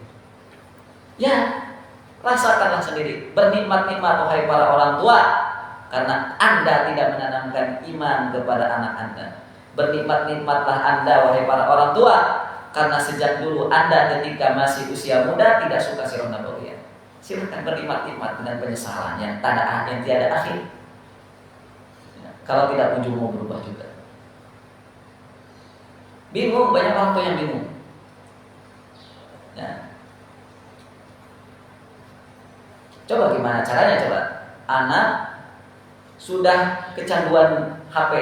[SPEAKER 1] Ya, rasakanlah sendiri. Bernikmat-nikmat wahai para orang tua, karena Anda tidak menanamkan iman kepada anak Anda. Bernikmat-nikmatlah Anda wahai para orang tua, karena sejak dulu Anda ketika masih usia muda tidak suka sirah nabawiyah. Silakan bernikmat-nikmat dengan penyesalan yang tiada akhir. Kalau tidak ujung mau berubah juga. Bingung, banyak orang tua yang bingung. Ya. Coba gimana caranya coba? Anak sudah kecanduan HP,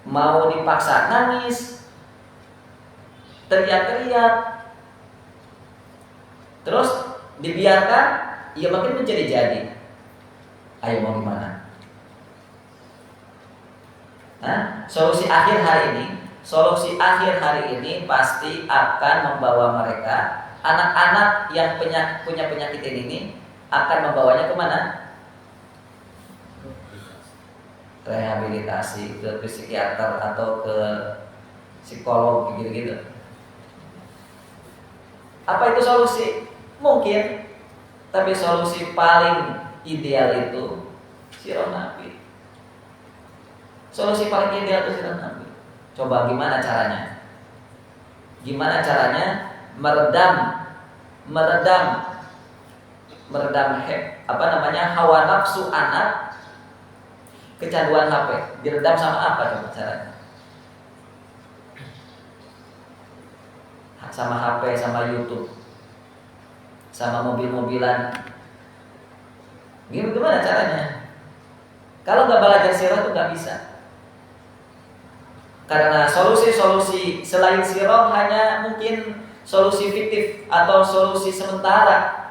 [SPEAKER 1] mau dipaksa nangis, teriak-teriak, terus dibiarkan, ya makin menjadi-jadi. Ayo mau gimana? Solusi akhir hari ini pasti akan membawa mereka, anak-anak yang punya penyakit ini akan membawanya kemana? Rehabilitasi, ke psikiater atau ke psikolog gitu-gitu. Apa itu solusi? Mungkin, tapi solusi paling ideal itu sirah Nabi. Solusi paling ideal itu sirah Nabi. Coba gimana caranya? Gimana caranya meredam hawa nafsu anak, kecanduan HP. Diredam sama apa coba caranya? Sama HP, sama YouTube, sama mobil-mobilan. Gimana caranya? Kalau nggak belajar sirah itu nggak bisa. Karena solusi-solusi selain sirah hanya mungkin solusi fiktif atau solusi sementara.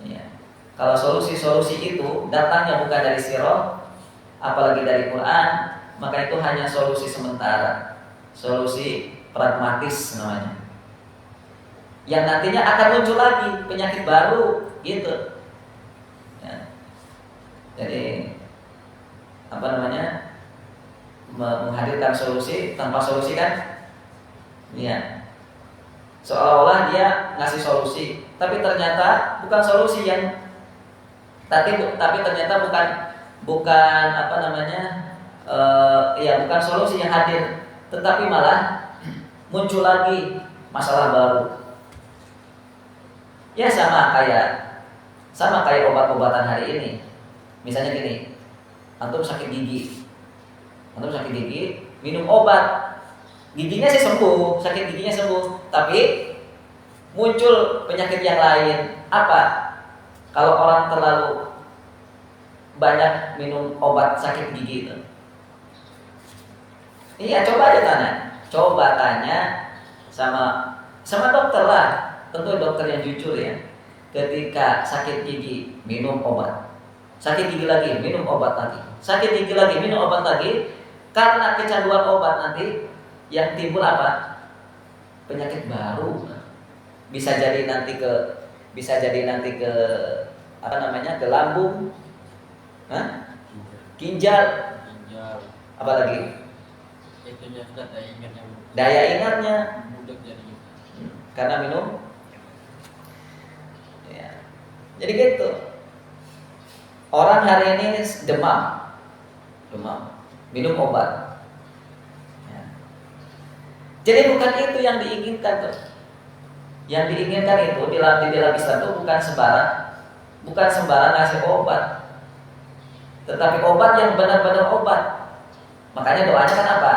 [SPEAKER 1] Ya. Kalau solusi-solusi itu datangnya bukan dari sirah, apalagi dari Quran, maka itu hanya solusi sementara, solusi pragmatis namanya. Yang nantinya akan muncul lagi penyakit baru, gitu. Ya. Jadi menghadirkan solusi tanpa solusi kan? Ya. Seolah-olah dia ngasih solusi, tapi ternyata bukan solusi yang tapi ternyata bukan bukan solusi yang hadir, tetapi malah muncul lagi masalah baru. Ya sama kayak obat-obatan hari ini. Misalnya gini, antum sakit gigi, minum obat, giginya sih sembuh, sakit giginya sembuh, tapi muncul penyakit yang lain. Apa? Kalau orang terlalu banyak minum obat sakit gigi itu. Iya, coba aja tanya. Coba tanya sama dokter lah, tentu dokter yang jujur ya. Ketika sakit gigi minum obat, sakit gigi lagi minum obat lagi, sakit gigi lagi minum obat lagi. Karena kecanduan obat nanti yang timbul apa? Penyakit baru. Bisa jadi nanti ke apa namanya, ke lambung, ginjal, apa lagi? Daya ingatnya karena minum. Ya. Jadi gitu. Orang hari ini demam, minum obat. Ya. Jadi bukan itu yang diinginkan tuh. Yang diinginkan itu di dalam Islam itu bukan sembarang ngasih obat, tetapi obat yang benar-benar obat. Makanya doanya kan apa?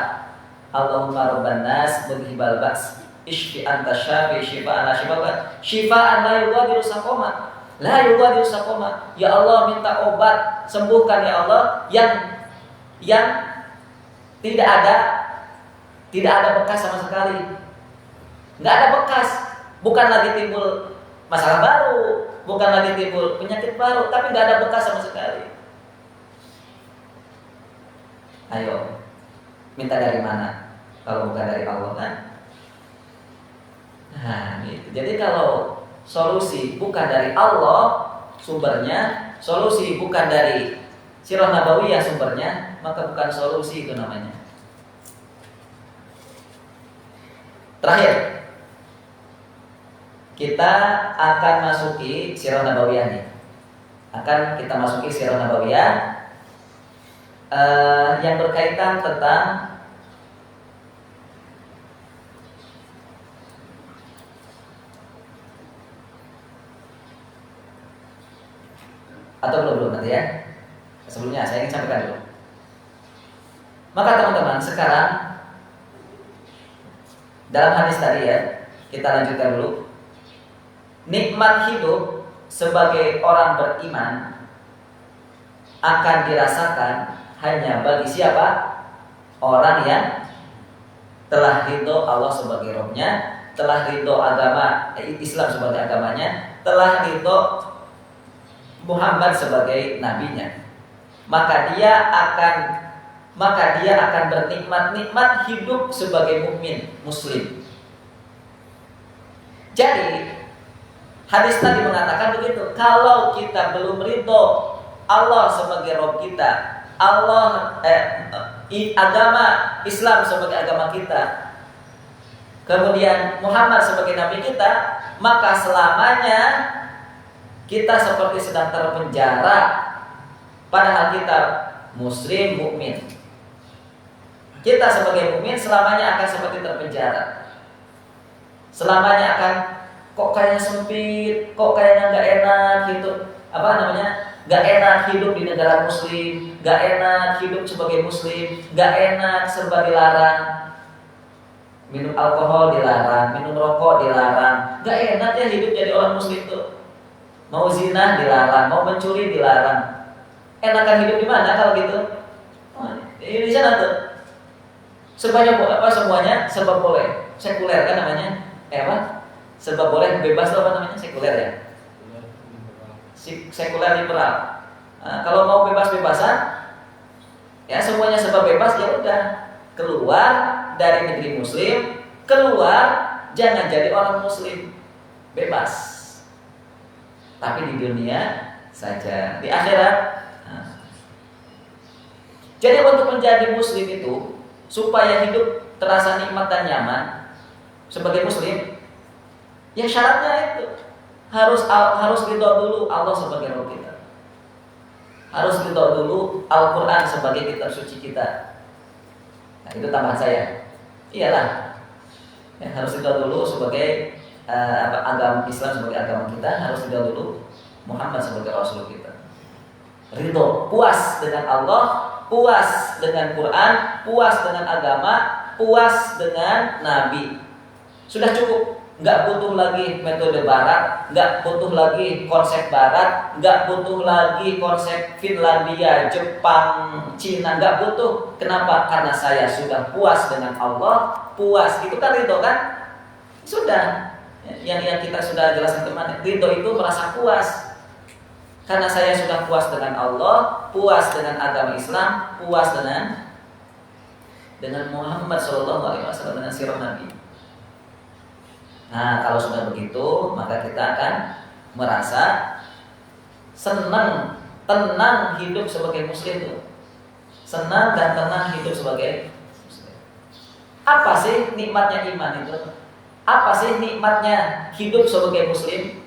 [SPEAKER 1] Allahumma rabban nas mudhibal ba's ishfi anta syafi shifaan la shifaan la yughadiru saqama. La yughadiru saqama. Ya Allah, minta obat, sembuhkan ya Allah yang tidak ada bekas sama sekali. Enggak ada bekas. Bukan lagi timbul masalah baru, bukan lagi timbul penyakit baru, tapi enggak ada bekas sama sekali. Ayo, minta dari mana? Kalau bukan dari Allah kan? Nah, gitu. Jadi kalau solusi bukan dari Allah sumbernya, solusi bukan dari Sirah Nabawiyah sumbernya, maka bukan solusi itu namanya. Terakhir, kita akan masuki Sirah Nabawiyah nih. Akan kita masuki Sirah Nabawiyah yang berkaitan tentang atau belum nanti ya. Sebelumnya saya ingin sampaikan dulu. Maka teman-teman, sekarang dalam hadis tadi ya, kita lanjutkan dulu. Nikmat hidup sebagai orang beriman akan dirasakan hanya bagi siapa? Orang yang telah ridho Allah sebagai Rabb-nya, telah ridho agama Islam sebagai agamanya, telah ridho Muhammad sebagai nabinya. Maka dia akan bernikmat-nikmat hidup sebagai mukmin muslim. Jadi hadis tadi mengatakan begitu. Kalau kita belum ridho Allah sebagai Rabb kita, agama Islam sebagai agama kita, kemudian Muhammad sebagai nabi kita, maka selamanya kita seperti sedang terpenjara. Padahal kita muslim mukmin. Kita sebagai mukmin selamanya akan seperti terpenjara. Selamanya akan kok kayaknya sempit, kok kayaknya nggak enak gitu. Apa namanya? Nggak enak hidup di negara muslim, nggak enak hidup sebagai muslim, nggak enak, serba dilarang. Minum alkohol dilarang, minum rokok dilarang. Nggak enak ya hidup jadi orang muslim tuh. Mau zina dilarang, mau mencuri dilarang. Enakan hidup di mana kalau gitu? Di sana tuh. Semuanya serba boleh. Sekuler kan namanya. Serba boleh, bebas itu apa namanya? Sekuler ya. Sekuler liberal. Nah, kalau mau bebas-bebasan, ya semuanya serba bebas, ya udah keluar dari negeri muslim, keluar, jangan jadi orang muslim, bebas. Tapi di dunia saja, di akhirat. Jadi untuk menjadi muslim itu, supaya hidup terasa nikmat dan nyaman sebagai muslim, ya syaratnya itu harus ridho dulu Allah sebagai Rabb kita. Harus ridho dulu Al-Quran sebagai kitab suci kita. Nah, itu tambahan saya. Iyalah, ya, harus ridho dulu sebagai agama Islam sebagai agama kita, harus ridho dulu Muhammad sebagai Rasul kita. Ridho, puas dengan Allah, puas dengan Quran, puas dengan agama, puas dengan Nabi. Sudah cukup. nggak butuh lagi metode barat, nggak butuh lagi konsep barat, nggak butuh lagi konsep Finlandia, Jepang, Cina, nggak butuh. Kenapa? Karena saya sudah puas dengan Allah, puas itu kan ridho kan? Sudah, yang kita sudah jelaskan kemarin, ridho itu merasa puas. Karena saya sudah puas dengan Allah, puas dengan agama Islam, puas dengan Muhammad SAW, dengan sirah Nabi. Nah, kalau sudah begitu, maka kita akan merasa senang, tenang hidup sebagai muslim. Senang dan tenang hidup sebagai muslim. Apa sih nikmatnya iman itu? Apa sih nikmatnya hidup sebagai muslim?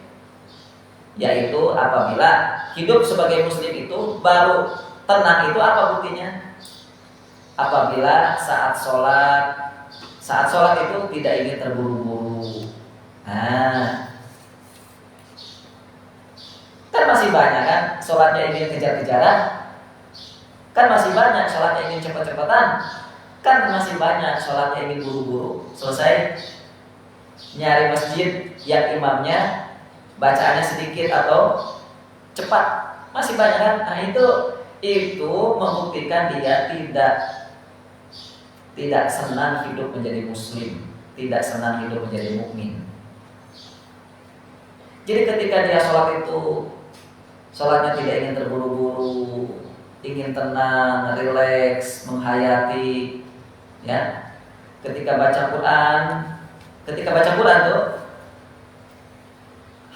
[SPEAKER 1] Yaitu apabila hidup sebagai muslim itu baru tenang, itu apa buktinya? Apabila saat sholat itu tidak ingin terburu-buru. Nah, kan masih banyak kan sholatnya ingin kejar-kejaran, kan masih banyak sholatnya ingin cepat-cepatan, kan masih banyak sholatnya ingin buru-buru selesai, nyari masjid yang imamnya bacaannya sedikit atau cepat, masih banyak kan? Nah, itu membuktikan dia tidak senang hidup menjadi muslim, tidak senang hidup menjadi mukmin. Jadi ketika dia sholat itu, sholatnya tidak ingin terburu-buru, ingin tenang, rileks, menghayati, ya. Ketika baca Quran tuh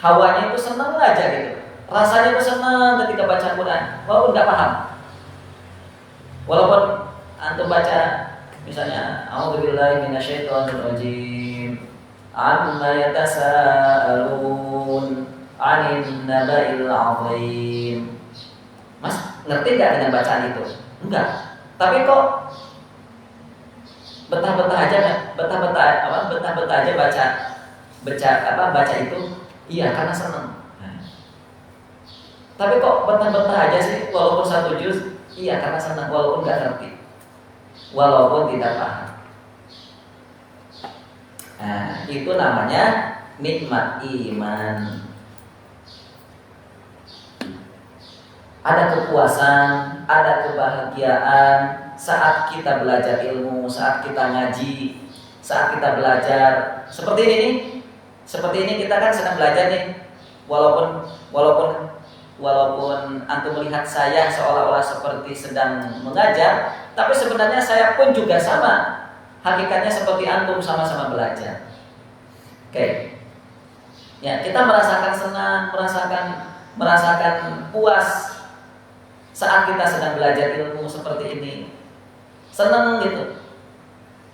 [SPEAKER 1] hawanya itu senang aja gitu, rasanya itu senang ketika baca Quran, walaupun nggak paham, walaupun antum baca misalnya a'udzubillahi minasyaitonirrajim, amma yatasaalun 'anil naba'il 'azim. Mas, ngerti nggak dengan bacaan itu? Enggak. Tapi kok betah-betah aja baca itu? Iya, karena senang. Tapi kok betah-betah aja sih walaupun satu juz? Iya, karena senang walaupun nggak ngerti, walaupun tidak paham. Nah, itu namanya nikmat iman. Ada kepuasan, ada kebahagiaan saat kita belajar ilmu, saat kita ngaji, saat kita belajar. Seperti ini nih. Seperti ini kita kan sedang belajar nih. Walaupun antum melihat saya seolah-olah seperti sedang mengajar, tapi sebenarnya saya pun juga sama. Hakikatnya seperti antum, sama-sama belajar. Oke. Ya, kita merasakan senang, merasakan puas saat kita sedang belajar ilmu seperti ini. Senang gitu.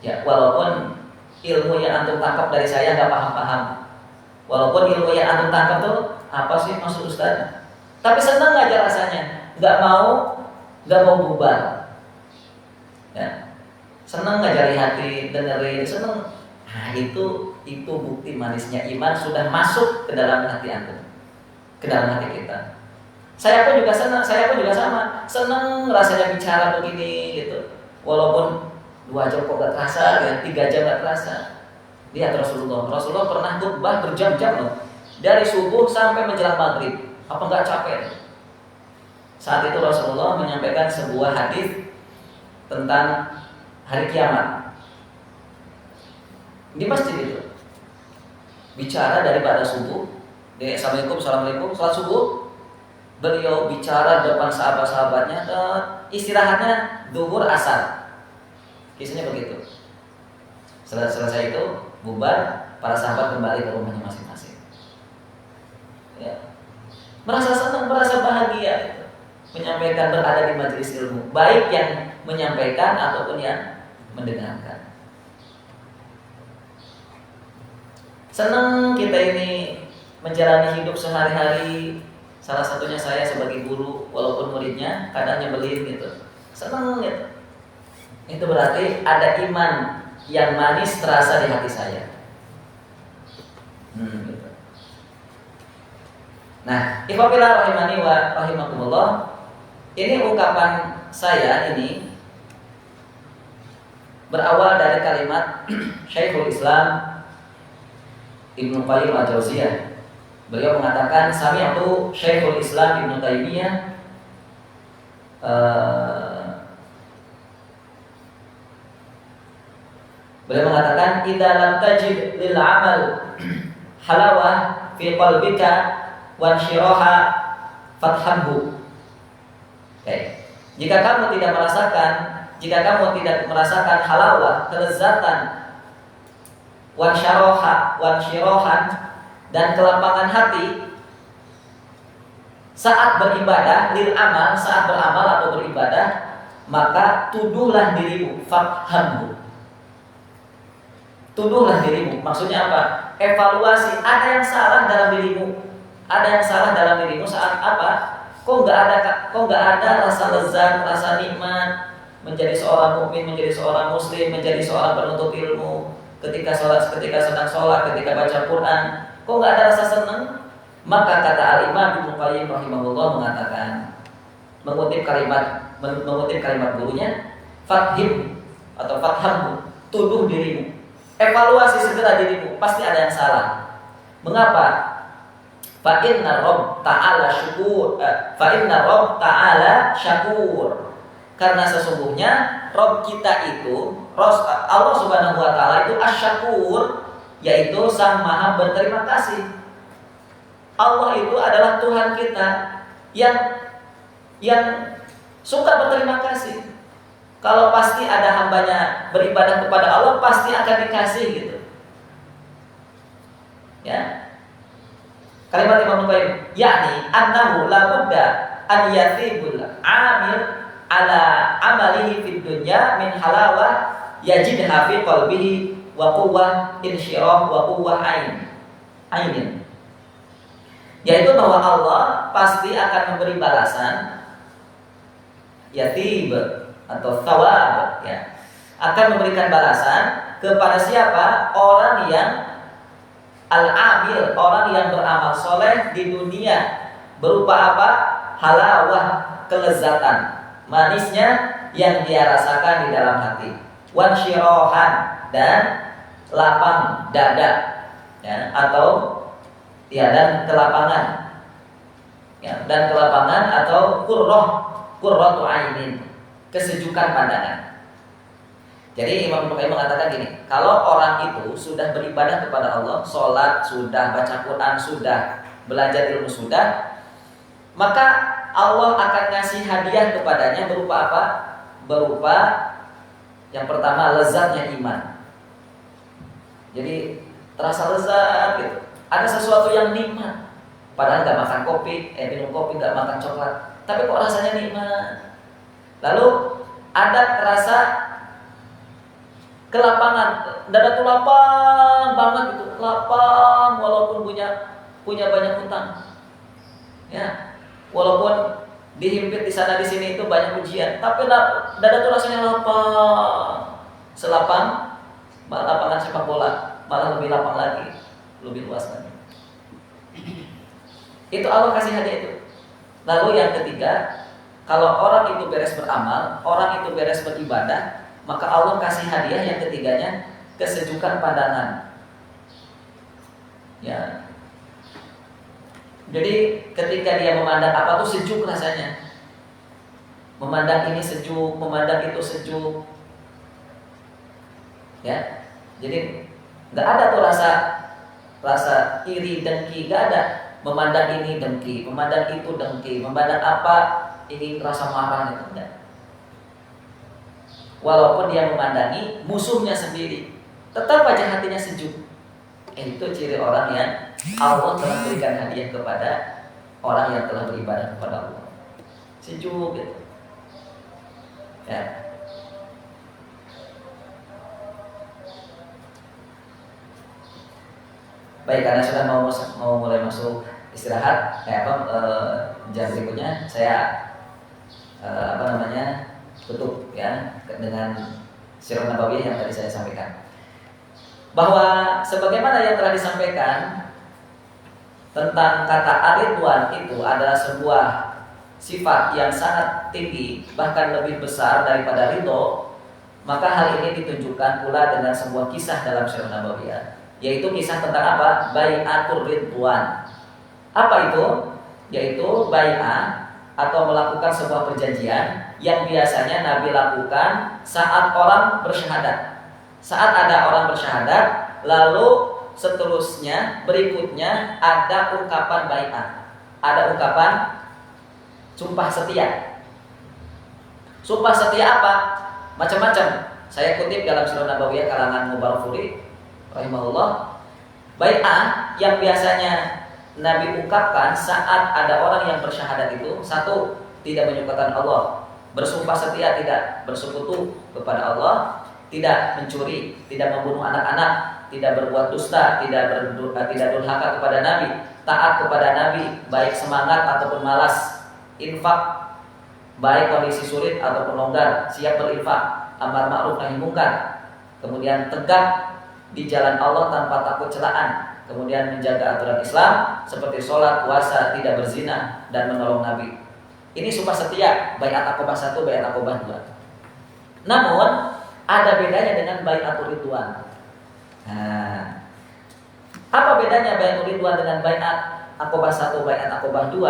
[SPEAKER 1] Ya, walaupun ilmu yang antum tangkap dari saya nggak paham-paham. Walaupun ilmu yang antum tangkap tuh apa sih maksud Ustaz? Tapi senang aja rasanya, nggak mau bubar. Ya, senang aja hati dengerin, senang. Nah, itu bukti manisnya iman sudah masuk ke dalam hati antum, ke dalam hati kita. Saya pun juga senang, saya pun juga sama, senang rasanya bicara begini gitu. Walaupun 2 jam kok gak terasa, ya 3 jam gak terasa. Lihat Rasulullah pernah khutbah berjam-jam loh, dari subuh sampai menjelang maghrib. Apa nggak capek? Saat itu Rasulullah menyampaikan sebuah hadis tentang hari kiamat di masjid itu. Bicara daripada subuh, Assalamualaikum, salat subuh. Beliau bicara depan sahabat-sahabatnya, istirahatnya duhur asar. Kisahnya begitu. Selesai itu bubar, para sahabat kembali ke rumahnya masing-masing. Ya. Merasa senang, merasa bahagia gitu. Menyampaikan, berada di majelis ilmu, baik yang menyampaikan ataupun yang mendengarkan. Senang kita ini menjalani hidup sehari-hari. Salah satunya saya sebagai guru, walaupun muridnya kadang nyebelin gitu. Senang gitu. Itu berarti ada iman yang manis terasa di hati saya. Gitu. Nah, ikhwafillah rahimani wa rahimakumullah. Ini ungkapan saya ini berawal dari kalimat Syekhul Islam Ibnu Qayyim al-Jauziyah. Beliau mengatakan sami'tu Syekhul Islam Ibnu Taimiyah beliau mengatakan idza lam tajid lil amal halawah fi qalbika wa syiraha fathamhu. Jika kamu tidak merasakan halawah, kelezatan, wan syirahan dan kelapangan hati saat beribadah, lil amal, saat beramal atau beribadah, maka tuduhlah dirimu, fathamhu. Tuduhlah dirimu. Maksudnya apa? Evaluasi, ada yang salah dalam dirimu. Ada yang salah dalam dirimu saat apa? Kok nggak ada rasa lezat, rasa nikmat menjadi seorang mukmin, menjadi seorang muslim, menjadi seorang penuntut ilmu. Ketika sholat, ketika sedang sholat, ketika baca Quran, kok nggak ada rasa senang? Maka kata Al-Imam Ibnu Qayyim rahimahullah mengatakan, mengutip kalimat gurunya, fathim atau fathamhu, tuduh dirimu, evaluasi segera dirimu, pasti ada yang salah. Mengapa? Fa inna Rabb ta'ala syakur. Karena sesungguhnya Rabb kita itu, Allah Subhanahu wa taala itu asy-syakur, yaitu Sang Maha berterima kasih. Allah itu adalah Tuhan kita yang suka berterima kasih. Kalau pasti ada hambanya beribadah kepada Allah, pasti akan dikasih gitu. Ya. Kalimat Imam Qayyim, yakni annahu la budda an yathibul amil ala amalihi fid dunya min halawah yajidha fi qalbihi wa quwwah insyirah wa quwwah ainin. Yaitu bahwa Allah pasti akan memberi balasan yathib atau thawab, ya, akan memberikan balasan kepada siapa? Orang yang al-amil, orang yang beramal soleh di dunia, berupa apa? Halawah, kelezatan, manisnya yang dia rasakan di dalam hati. Wan syirohan, dan lapang dada, ya, atau ya, dan kelapangan, ya, dan kelapangan atau qurratu ainin, kesejukan pandangan. Jadi Imam Qayyim mengatakan gini, kalau orang itu sudah beribadah kepada Allah, sholat sudah, baca Quran sudah, belajar ilmu sudah, maka Allah akan ngasih hadiah kepadanya berupa apa? Berupa yang pertama lezatnya iman. Jadi terasa lezat gitu. Ada sesuatu yang nikmat. Padahal nggak makan kopi, minum kopi, nggak makan coklat, tapi kok rasanya nikmat. Lalu ada rasa kelapangan, dada tuh lapang banget gitu, lapang walaupun punya banyak hutang, ya, walaupun dihimpit di sana di sini itu banyak ujian, tapi dada tuh rasanya lapang, selapang lapangan sepak bola, malah lebih lapang lagi, lebih luas lagi. Itu Allah kasih hadiah itu. Lalu yang ketiga, kalau orang itu beres beramal, orang itu beres beribadah, maka Allah kasih hadiah yang ketiganya, kesejukan pandangan. Ya. Jadi ketika dia memandang apa tuh sejuk rasanya. Memandang ini sejuk, memandang itu sejuk. Ya. Jadi nggak ada tuh rasa iri, dengki, nggak ada. Memandang ini dengki, memandang itu dengki, memandang apa ingin rasa marah itu enggak. Walaupun dia memandangi musuhnya sendiri, tetap aja hatinya sejuk. Itu ciri orang yang Allah telah berikan hadiah kepada orang yang telah beribadah kepada Allah. Sejuk gitu. Ya. Baik, karena sudah mau mulai masuk istirahat, jam berikutnya saya tutup ya dengan Sirah Nabawiyah yang tadi saya sampaikan. Bahwa sebagaimana yang telah disampaikan tentang kata ar-ridwan itu adalah sebuah sifat yang sangat tinggi, bahkan lebih besar daripada ridho, maka hal ini ditunjukkan pula dengan sebuah kisah dalam Sirah Nabawiyah. yaitu kisah tentang apa? Bai'atur Ridwan. Apa itu? Yaitu bai'ah atau melakukan sebuah perjanjian yang biasanya Nabi lakukan saat orang bersyahadat. Saat ada orang bersyahadat, lalu seterusnya berikutnya ada ungkapan bai'ah. Ada ungkapan sumpah setia. Sumpah setia apa? Macam-macam. Saya kutip dalam Sirah Nabawiyah kalangan Mubarakfuri rahimahullah. Bai'ah yang biasanya Nabi ungkapkan saat ada orang yang bersyahadat itu, satu, tidak menyekutukan Allah, bersumpah setia tidak bersekutu kepada Allah, tidak mencuri, tidak membunuh anak-anak, tidak berbuat dusta, tidak durhaka kepada Nabi, taat kepada Nabi, baik semangat ataupun malas, infak, baik kondisi sulit ataupun longgar, siap berinfak, amar ma'ruf nahi munkar, kemudian tegak di jalan Allah tanpa takut celaan, kemudian menjaga aturan Islam seperti sholat, puasa, tidak berzina, dan menolong Nabi. Ini sumpah setia, bai'at Aqabah 1, bai'at Aqabah 2. Namun ada bedanya dengan bai'atur Ridwan. Nah, apa bedanya bai'atur Ridwan dengan bai'at Aqabah 1, bai'at Aqabah 2?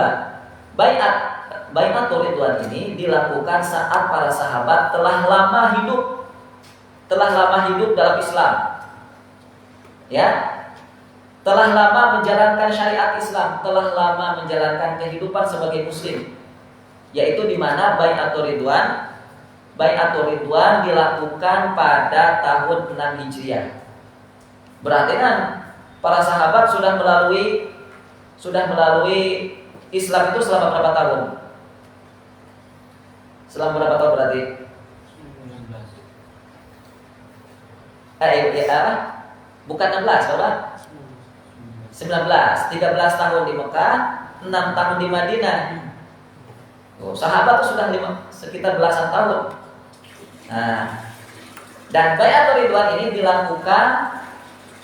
[SPEAKER 1] Bai'atur Ridwan ini dilakukan saat para sahabat telah lama hidup dalam Islam. Ya, telah lama menjalankan syariat Islam, telah lama menjalankan kehidupan sebagai muslim, yaitu di mana Bai'atur Ridwan dilakukan pada tahun 6 Hijriah. Berarti kan para sahabat sudah melalui Islam itu selama berapa tahun? Selama berapa tahun berarti? 19. Bukan 16, berapa? 19, 13 tahun di Mekah, 6 tahun di Madinah. Sahabat itu sudah sekitar belasan tahun. Nah, dan Bai'atur Ridwan ini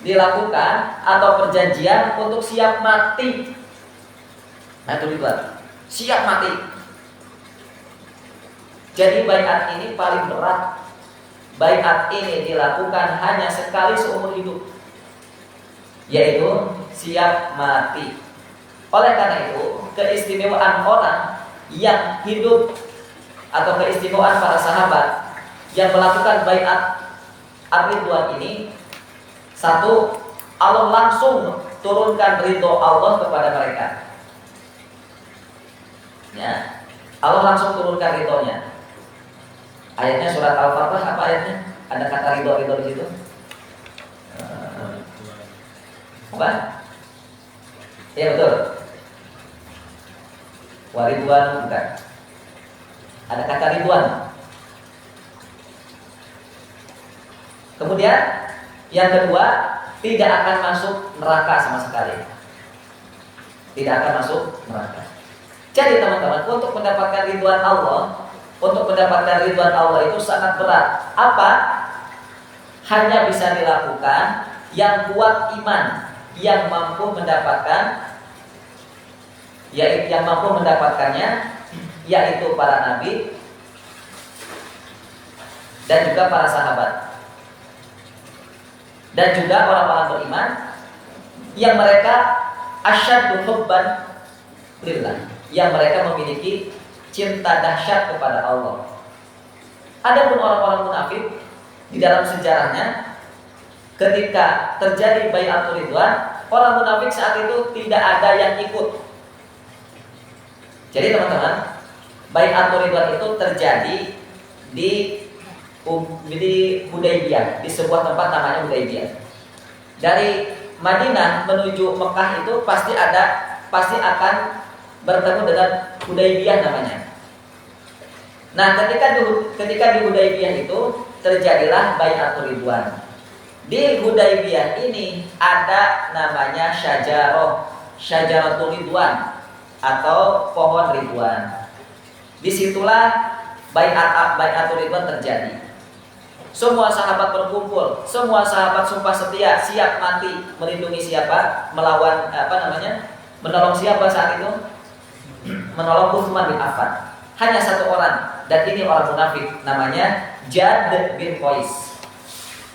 [SPEAKER 1] dilakukan atau perjanjian untuk siap mati. Bai'atur Ridwan, siap mati. Jadi bai'at ini paling berat. Bai'at ini dilakukan hanya sekali seumur hidup, yaitu siap mati. Oleh karena itu, keistimewaan orang yang hidup atau keistimewaan para sahabat yang melakukan bai'at Ar-Ridwan ini, satu, Allah langsung turunkan ridho Allah kepada mereka. Ya, Allah langsung turunkan ridhonya. Ayatnya surat Al-Fatihah, apa ayatnya? Ada kata ridho di situ. Apa? Iya betul. Waridwan bukan. Ada kata ridwan. Kemudian yang kedua, tidak akan masuk neraka sama sekali. Tidak akan masuk neraka. Jadi teman-teman, untuk mendapatkan ridwan Allah, itu sangat berat. Apa? Hanya bisa dilakukan yang kuat iman, yang mampu mendapatkannya, yaitu para nabi dan juga para sahabat, dan juga orang-orang beriman yang mereka asyaddu hubban lillah, yang mereka memiliki cinta dahsyat kepada Allah. Adapun orang-orang munafik, di dalam sejarahnya ketika terjadi Bai'atur Ridwan, orang munafik saat itu tidak ada yang ikut. Jadi teman-teman, Bai'atur Ridwan itu terjadi di Hudaybiyah, di sebuah tempat namanya Hudaybiyah. Dari Madinah menuju Mekah itu pasti akan bertemu dengan Hudaybiyah namanya. Nah, ketika di Hudaybiyah itu terjadilah Bai'atur Ridwan. Di Hudaybiyah ini ada namanya Syajaratul Ridwan atau pohon Ridwan. Disitulah Bai'atur Ridwan terjadi. Semua sahabat berkumpul, semua sahabat sumpah setia, siap mati melindungi siapa? Menolong siapa saat itu? Menolong Utsman bin Affan. Hanya satu orang, dan ini orang munafik, namanya Jad bin Qais.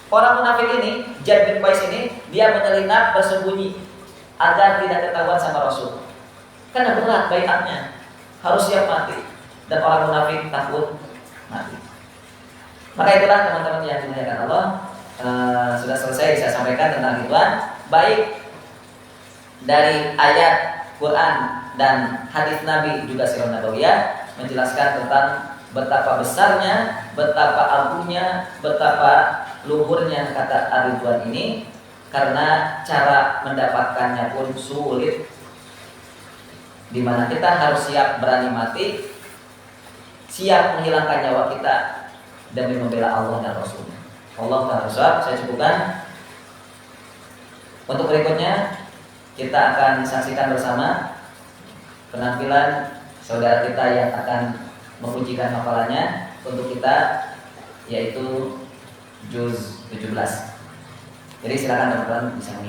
[SPEAKER 1] Orang munafik ini, Jad bin Qais ini, dia menyelinap bersembunyi agar tidak ketahuan sama Rasul. Karena berat baiatnya, harus siap mati. Dan orang munafik takut mati. Maka itulah teman-teman yang dimuliakan Allah, sudah selesai saya sampaikan tentang ituan. Baik dari ayat Quran dan hadis Nabi juga sirah nabawiyah menjelaskan tentang betapa besarnya, betapa agungnya, betapa luhurnya kata Ar-Ridwan ini, karena cara mendapatkannya pun sulit, di mana kita harus siap berani mati, siap menghilangkan nyawa kita demi membela Allah dan Rasulnya. Allah Ta'ala saya cukupkan. Untuk berikutnya kita akan saksikan bersama penampilan saudara kita yang akan mengujikan hafalannya untuk kita, yaitu juz 17. Jadi silakan teman-teman bisa